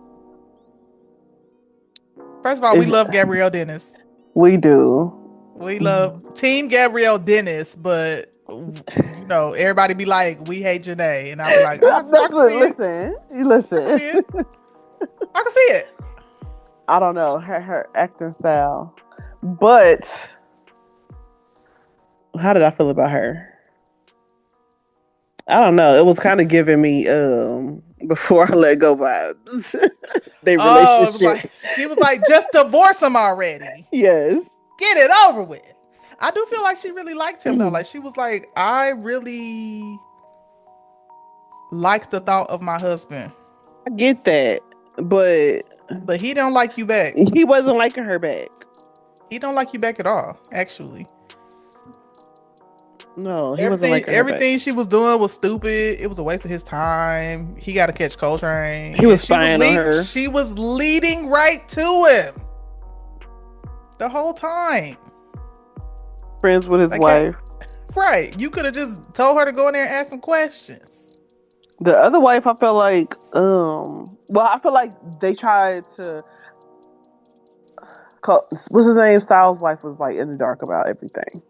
First of all, we love Gabrielle Dennis. We do. We love Team Gabrielle Dennis, but everybody be like, we hate Janae, and I'll be like, I can see it. I can see it. I don't know her acting style, but how did I feel about her? I don't know. It was kind of giving me before I let go vibes. They relationship. She was like, just divorce him already. Yes. Get it over with. I do feel like she really liked him though. Like she was like, I really like the thought of my husband. I get that, but he don't like you back. He wasn't liking her back. He don't like you back at all, actually. No, he wasn't liking her everything back. she was doing was stupid. It was a waste of his time. He got to catch Coltrane. He was spying on her. She was leading right to him the whole time. Friends with his wife. Right. You could have just told her to go in there and ask some questions. The other wife, I felt like, I feel like they tried to. What's his name? Styles' wife was like in the dark about everything.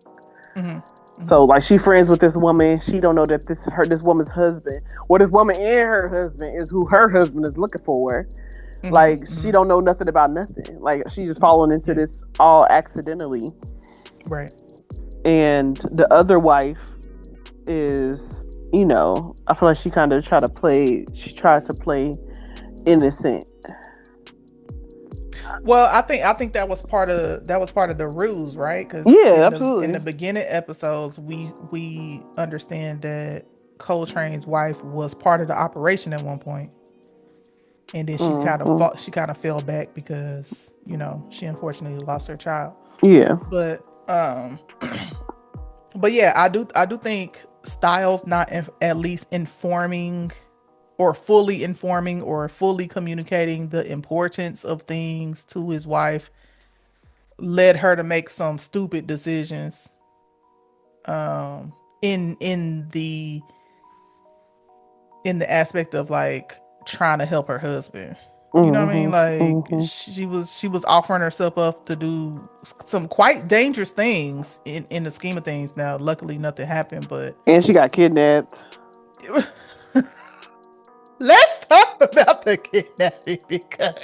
Mm-hmm. So like she friends with this woman. She don't know that this woman's husband, or this woman and her husband is who her husband is looking for. Mm-hmm. Like she don't know nothing about nothing. Like she's just falling into this all accidentally. Right. And the other wife is, I feel like she kind of tried to play innocent. Well, I think that was part of the ruse, right? Because absolutely. In the beginning episodes, we understand that Coltrane's wife was part of the operation at one point, and then she kind of fell back because she unfortunately lost her child. Yeah, but yeah, I do think Styles not at least informing or fully informing or fully communicating the importance of things to his wife led her to make some stupid decisions in the aspect of like trying to help her husband. You know what I mean? Like she was offering herself up to do some quite dangerous things in the scheme of things. Now, luckily nothing happened, and she got kidnapped. Let's talk about the kidnapping because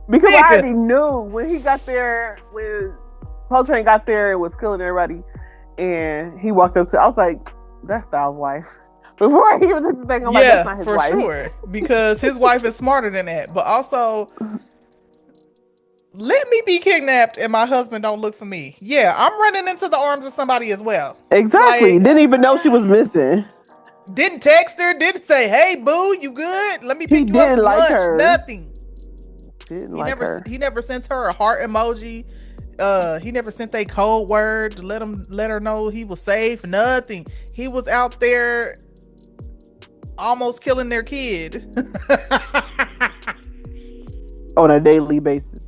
I already knew when he got there, when Coltrane got there and was killing everybody, and he walked up to, I was like, that's Styles' wife. Before he even took the thing, I'm like, that's not his wife. For sure, because his wife is smarter than that. But also, Let me be kidnapped and my husband don't look for me. Yeah, I'm running into the arms of somebody as well. Exactly. Like, Didn't even know she was missing. didn't text her, didn't say, "Hey, boo, you good? Let me He pick you up didn't some like lunch." her. Nothing. Didn't like her. He never sent her a heart emoji. He never sent a code word to let her know he was safe. Nothing. He was out there almost killing their kid. On a daily basis.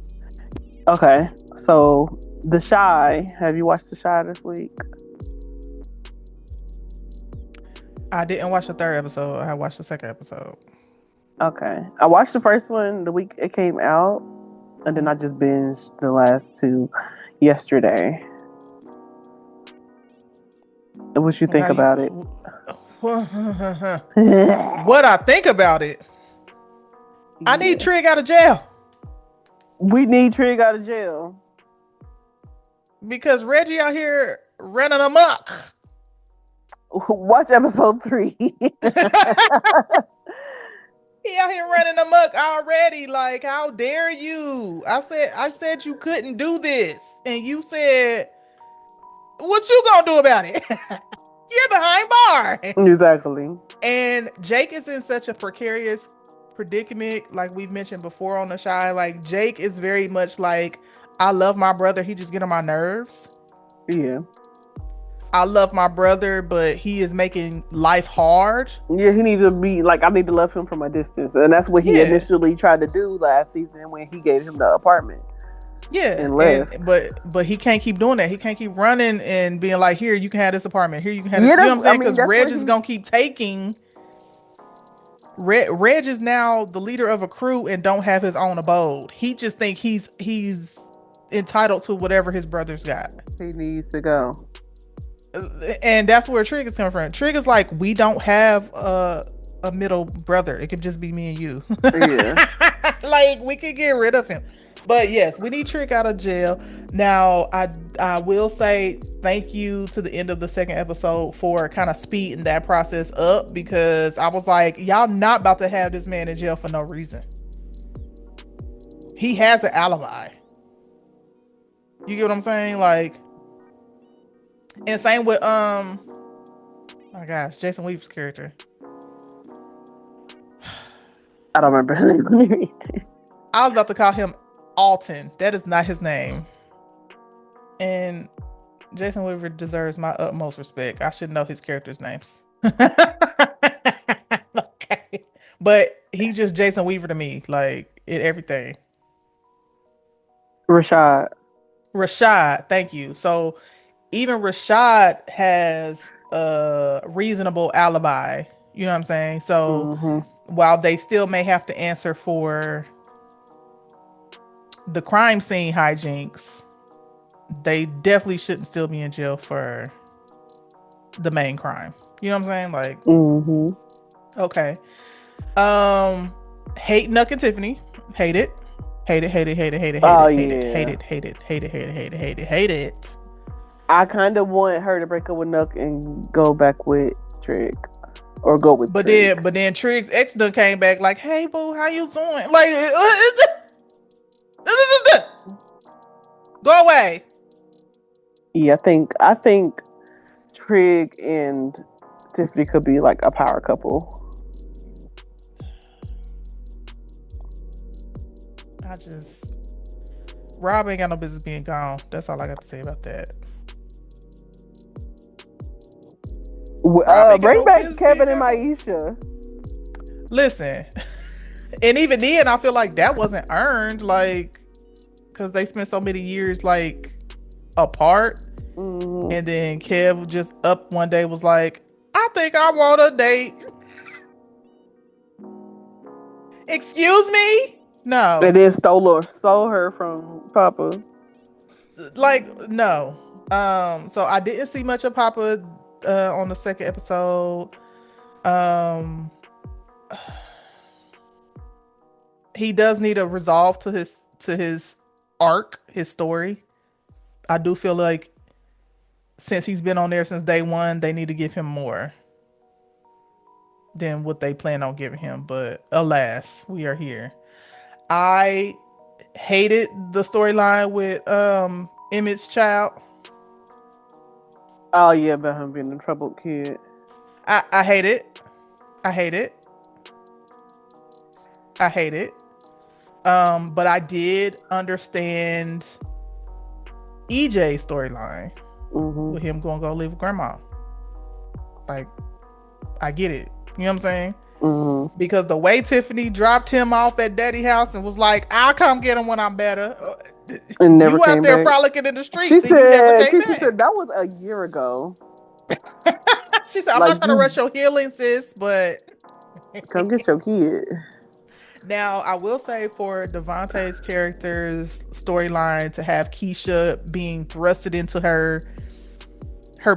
Okay. So The Shy. Have you watched The Shy this week? I didn't watch the third episode. I watched the second episode. Okay. I watched the first one the week it came out, and then I just binged the last two yesterday. What you think How you? about it? What I think about it? I need Yeah. Trig out of jail We need Trig out of jail. because Reggie out here running amok. Watch episode 3. He out here running amok already. Like, how dare you? I said you couldn't do this, and you said, "What you gonna do about it?" You're behind bars. Exactly. And Jake is in such a precarious predicament, like we've mentioned before on the Shy. Like Jake is very much like, I love my brother. He just get on my nerves. Yeah. I love my brother, but he is making life hard. Yeah, he needs to be like, I need to love him from a distance. And that's what he Yeah. initially tried to do last season when he gave him the apartment Yeah, and and left. but he can't keep doing that. He can't keep running and being like, "Here, you can have this apartment. Here, you can have it." Yeah, You know what that's I'm I saying? mean, Because that's Reg what is he gonna keep taking. Reg is now the leader of a crew and don't have his own abode. He just think he's entitled to whatever his brothers got, he needs to go. and that's where Trig is coming from. Trig is like, we don't have a middle brother. It could just be me and you. Yeah. Like we could get rid of him. But yes, we need Trick out of jail. Now, I will say thank you to the end of the second episode for kind of speeding that process up, because I was like, y'all not about to have this man in jail for no reason. He has an alibi. You get what I'm saying? Like, and same with my gosh, Jason Weaver's character. I don't remember his name. I was about to call him Alton. That is not his name. And Jason Weaver deserves my utmost respect. I should know his characters' names. Okay. But he's just Jason Weaver to me, like in everything. Rashad. Rashad, thank you. So even Rashad has a reasonable alibi. You know what I'm saying? So Mm-hmm. while they still may have to answer for the crime scene hijinks, they definitely shouldn't still be in jail for the main crime. You know what I'm saying? Like, Mm-hmm. okay. Hate Nuck and Tiffany. Hate it. Hate it, hate it, hate it, hate it, hate Oh it, hate it, yeah. hate it, hate it, hate it, hate it, hate it, hate it, hate it. I kind of want her to break up with Nuck and go back with Trig, or go with But Trig. then Trig's ex done came back like, "Hey boo, how you doing?" Like, go away. Yeah, I think Trig and Tiffany could be like a power couple. I just Rob ain't got no business being gone. That's all I got to say about that. Rob ain't got Bring no back business being Kevin and gone. Maisha. Listen, and even then, I feel like that wasn't earned, like, because they spent so many years like apart, Mm-hmm. and then Kev just up one day was like, "I think I want a date." Excuse me? No, And then stole her from Papa. like no. So I didn't see much of Papa on the second episode. Um, he does need a resolve to his arc, his story. I do feel like since he's been on there since day one, they need to give him more than what they plan on giving him. But alas, we are here. I Hated the storyline with Emmett's child. Oh yeah, about him being a troubled kid. I hate it. I hate it. I hate it. But I did understand EJ's storyline Mm-hmm. with him going to go live with grandma. Like, I get it. You know what I'm saying? Mm-hmm. Because the way Tiffany dropped him off at Daddy house and was like, "I'll come get him when I'm better." And never You out came there back. frolicking in the She streets and you never said, came Keisha said back. that was a year ago. She said, "I'm Like not trying to rush you your healing, sis, but." come get your kid. Now, I will say for Devontae's character's storyline to have Keisha being thrusted into her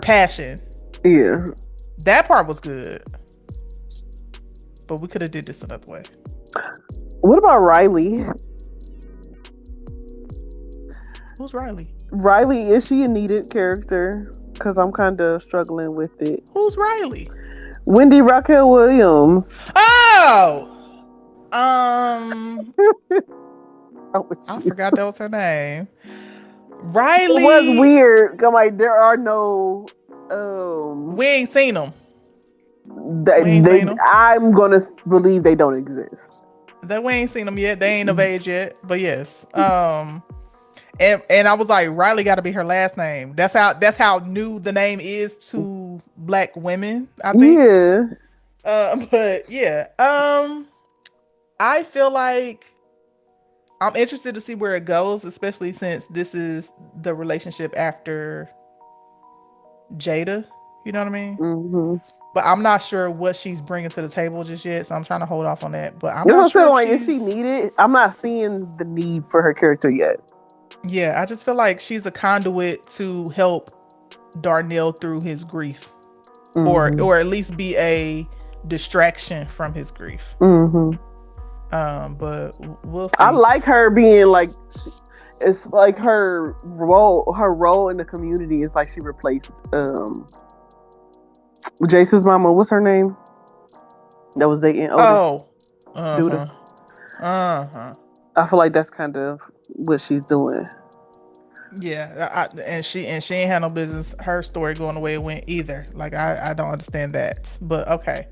passion, Yeah. that part was good. But we could have did this another way. What about Riley? Who's Riley? Riley, is she a needed character? Because I'm kind of struggling with it. Who's Riley? Wendy Raquel Williams. Oh, um, I You. forgot that was her name. It was Riley. weird. I'm like, there are no. We ain't seen them. We ain't They, seen them. I'm gonna believe they don't exist. That we ain't seen them yet. They ain't of age yet. But yes. And I was like, Riley got to be her last name. That's how new the name is to black women, I think. Yeah. But yeah. I feel like I'm interested to see where it goes, especially since this is the relationship after Jada. You know what I mean? Mm-hmm. But I'm not sure what she's bringing to the table just yet, so I'm trying to hold off on that. But I'm You know not what I'm saying? sure if Like, is she she's. needed? I'm not seeing the need for her character yet. Yeah, I just feel like she's a conduit to help Darnell through his grief, Mm-hmm. or at least be a distraction from his grief. Mm-hmm. But we'll see. I like her being like, it's like her role in the community is like she replaced Jason's mama. What's her name? That was dating Otis. Oh, Duda. I feel like that's kind of what she's doing. Yeah, and she ain't had no business her story going the way it went either. Like I don't understand that. But okay.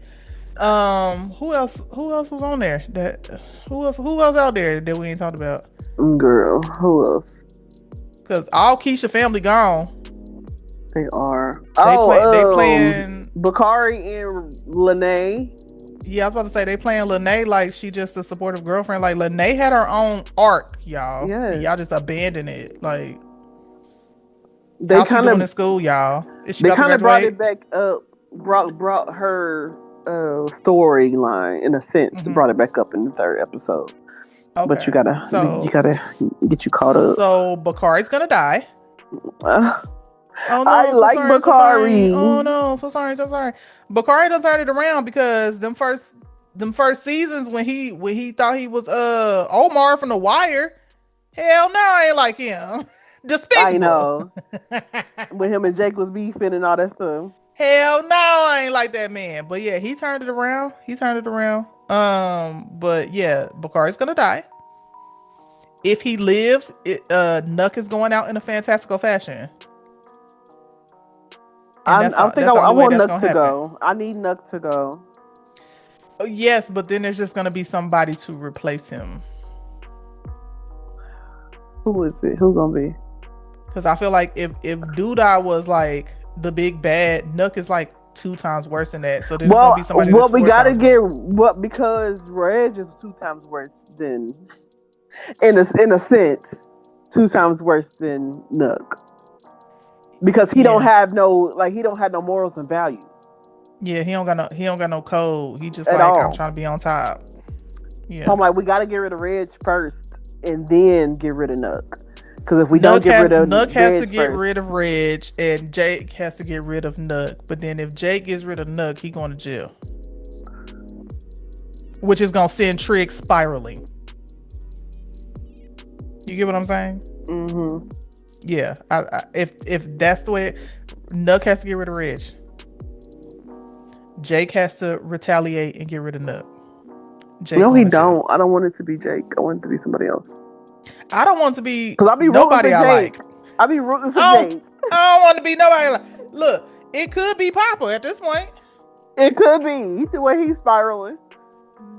Who else was on there? Who else out there that we ain't talked about? Girl, who else? Because all Keisha family gone. They are. They playing Bakari and Lene. Yeah, I was about to say they playing Lene like she just a supportive girlfriend. Like Lene had her own arc, y'all. Yes. And y'all just abandon it. Like they how's she doing in school, y'all? Is she they about to kind of brought graduate? it back up. Brought her storyline in a sense. Brought it back up in the third episode. Okay. But you gotta get you caught up. So Bakari's gonna die. Oh no! I like sorry, Bakari. Oh no! So sorry. Bakari done turned it around because them first seasons when he thought he was Omar from The Wire. Hell no, I ain't like him. Despicable. I know. When him and Jake was beefing and all that stuff. Hell no, I ain't like that man. But yeah, he turned it around. But yeah, Bakari's gonna die. If he lives, Nuck is going out in a fantastical fashion. I want Nuck to go. I need Nuck to go. Yes, but then there's just gonna be somebody to replace him. Who is it? Who's gonna be? Because I feel like if Duda was like the big bad, Nuck is like 2 times worse than that. So there's gonna be somebody. Well, we gotta get because Reg is 2 times worse than, in a sense, 2 times worse than Nuck. Because he don't have no morals and values. Yeah, he don't got no code. He just I'm trying to be on top. Yeah. So I'm like, we gotta get rid of Reg first and then get rid of Nuck. Because if we don't get rid of Nuck has to get rid of Reg and Jake has to get rid of Nuck. But then if Jake gets rid of Nuck, he going to jail. Which is gonna send Trig spiraling. You get what I'm saying? Mm-hmm. Yeah, if that's the way, Nuck has to get rid of Reg. Jake has to retaliate and get rid of Nuck. No, he don't. I don't want it to be Jake. I want it to be somebody else. I don't want to be Cause I be rooting for nobody I Jake. like. I be rooting for I don't Jake. I don't want to be nobody I like. Look, it could be Papa at this point. It could be the way he's spiraling.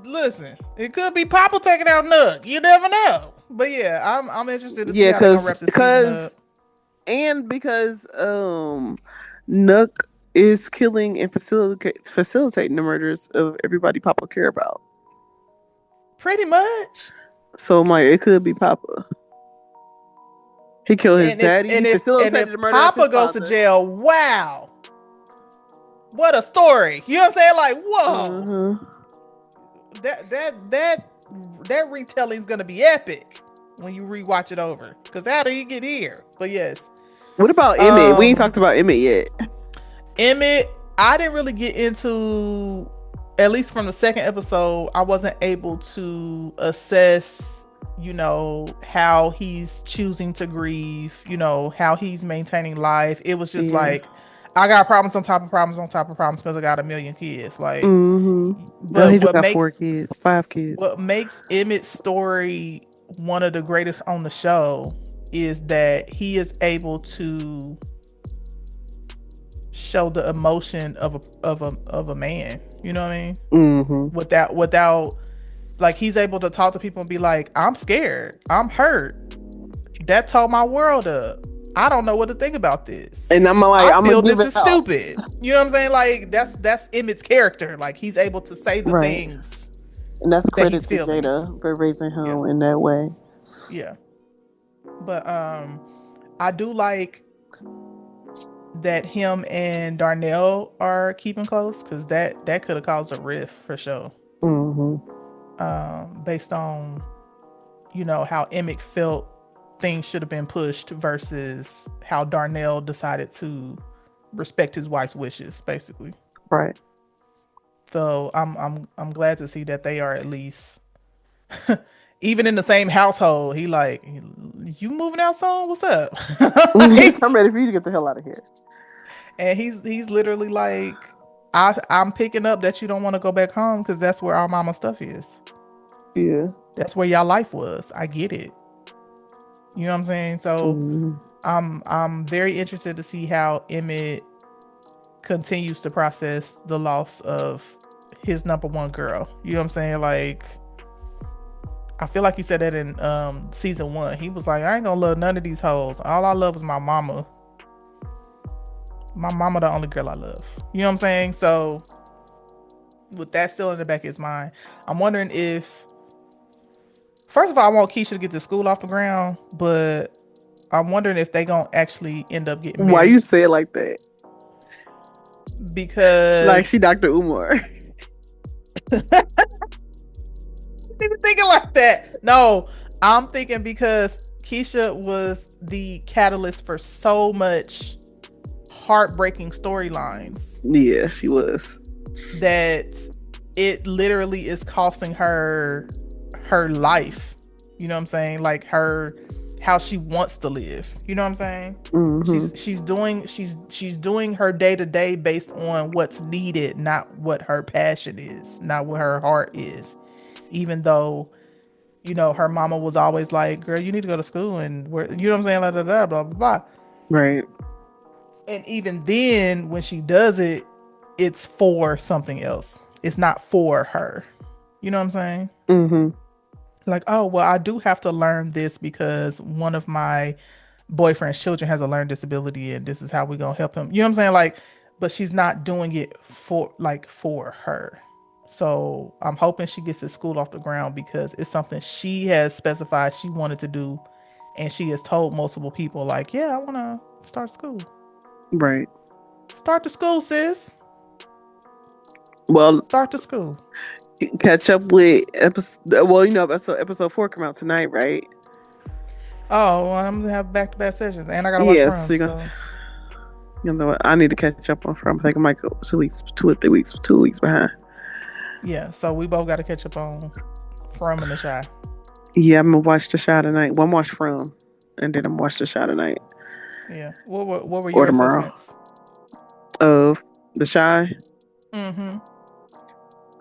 Listen, it could be Papa taking out Nook. You never know. But yeah, I'm interested to see Yeah, how they're gonna wrap the season up. because Nook is killing and facilitating the murders of everybody Papa care about. Pretty much. So I'm like, it could be Papa. He killed his daddy. He And facilitated if the murder of his Papa goes to father. jail, wow, what a story. You know what I'm saying? Like, whoa, Uh-huh. that retelling is gonna be epic when you rewatch it over. Cause how did he get here? But yes, What about Emmett? We ain't um, talked about Emmett yet. Emmett, I didn't really get into, at least from the second episode, I wasn't able to assess, how he's choosing to grieve, how he's maintaining life. It was just Yeah. like, I got problems on top of problems on top of problems because I got a million kids. Like, Oh, but he just got 4 kids, 5 kids. what makes Emmett's story one of the greatest on the show is that he is able to show the emotion of a man. You know what I mean? Without like he's able to talk to people and be like, I'm scared, I'm hurt. That tore my world up. I don't know what to think about this. And I'm like, I I'm feel gonna give this it is out. stupid. You know what I'm saying? Like that's Emmett's character. Like he's able to say the things. And that's that credit he's to feeling. Jada for raising him Yeah. in that way. Yeah. But I do like that him and Darnell are keeping close because that could have caused a rift for sure. Based on how Emmett felt things should have been pushed versus how Darnell decided to respect his wife's wishes, basically. Right. So I'm glad to see that they are at least even in the same household. He like, you moving out soon? What's up? Like, I'm ready for you to get the hell out of here. and he's literally like, I'm picking up that you don't want to go back home because that's where our mama stuff is. Yeah. That's where y'all life was. I get it. You know what I'm saying? So I'm very interested to see how Emmett continues to process the loss of his number one girl. You know what I'm saying? Like, I feel like he said that in season 1. He was like, I ain't gonna love none of these hoes. All I love is my mama. My mama the only girl I love. You know what I'm saying? So with that still in the back of his mind, I'm wondering if, first of all, I want Keisha to get the school off the ground, but I'm wondering if they gonna actually end up getting married. Why you say it like that? Because like she Dr. Umar. Thinking like that. No, I'm thinking because Keisha was the catalyst for so much heartbreaking storylines. Yeah, she was. That it literally is costing her life. You know what I'm saying? Like how she wants to live. You know what I'm saying? She's doing her day to day based on what's needed, not what her passion is, not what her heart is. Even though, her mama was always like, girl, you need to go to school and you know what I'm saying? Blah, blah, blah, blah, blah. Right. And even then, when she does it, it's for something else. It's not for her. You know what I'm saying? Like, oh, well, I do have to learn this because one of my boyfriend's children has a learning disability and this is how we're going to help him. You know what I'm saying? Like, but she's not doing it for her. So I'm hoping she gets the school off the ground because it's something she has specified she wanted to do. And she has told multiple people like, yeah, I want to start school. Right. Start the school, sis. Well, start the school. Catch up with episode 4 come out tonight, right? Oh, well, I'm gonna have back-to-back sessions, and I gotta watch From. So. You know what? I need to catch up on From. I think I might go 2 or 3 weeks, 2 weeks behind. Yeah, so we both got to catch up on From and The Chi. Yeah, I'm gonna watch The Chi tonight. Well, I'm watch From, and then I'm gonna watch The Chi tonight. Yeah. What were your assessments of The Chi?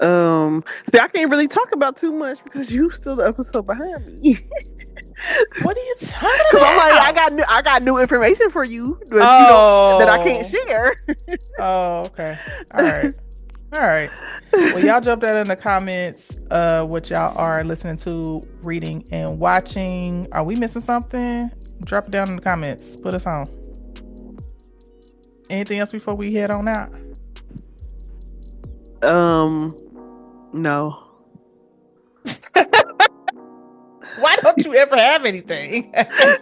See, I can't really talk about too much because you still the episode behind me. What are you talking Because I'm like, about? I got new information for you, but you know that I can't Oh. share. Oh, okay. All right. All right. Well, y'all jump that in the comments. What y'all are listening to, reading, and watching. Are we missing something? Drop it down in the comments. Put us on. Anything else before we head on out? um, no. Why don't you ever have anything?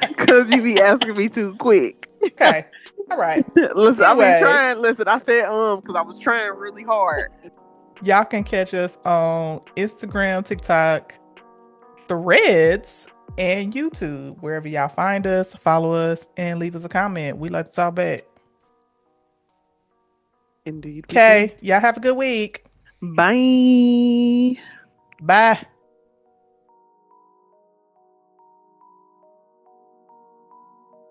Because you be asking me too quick. Okay. All right. Listen, I've been Anyway, trying. Listen, I said because I was trying really hard. y'all can catch us on Instagram, TikTok, Threads, and YouTube. Wherever y'all find us, follow us and leave us a comment. We like to talk back. Indeed, we do. Okay. Y'all have a good week. Bye. Bye.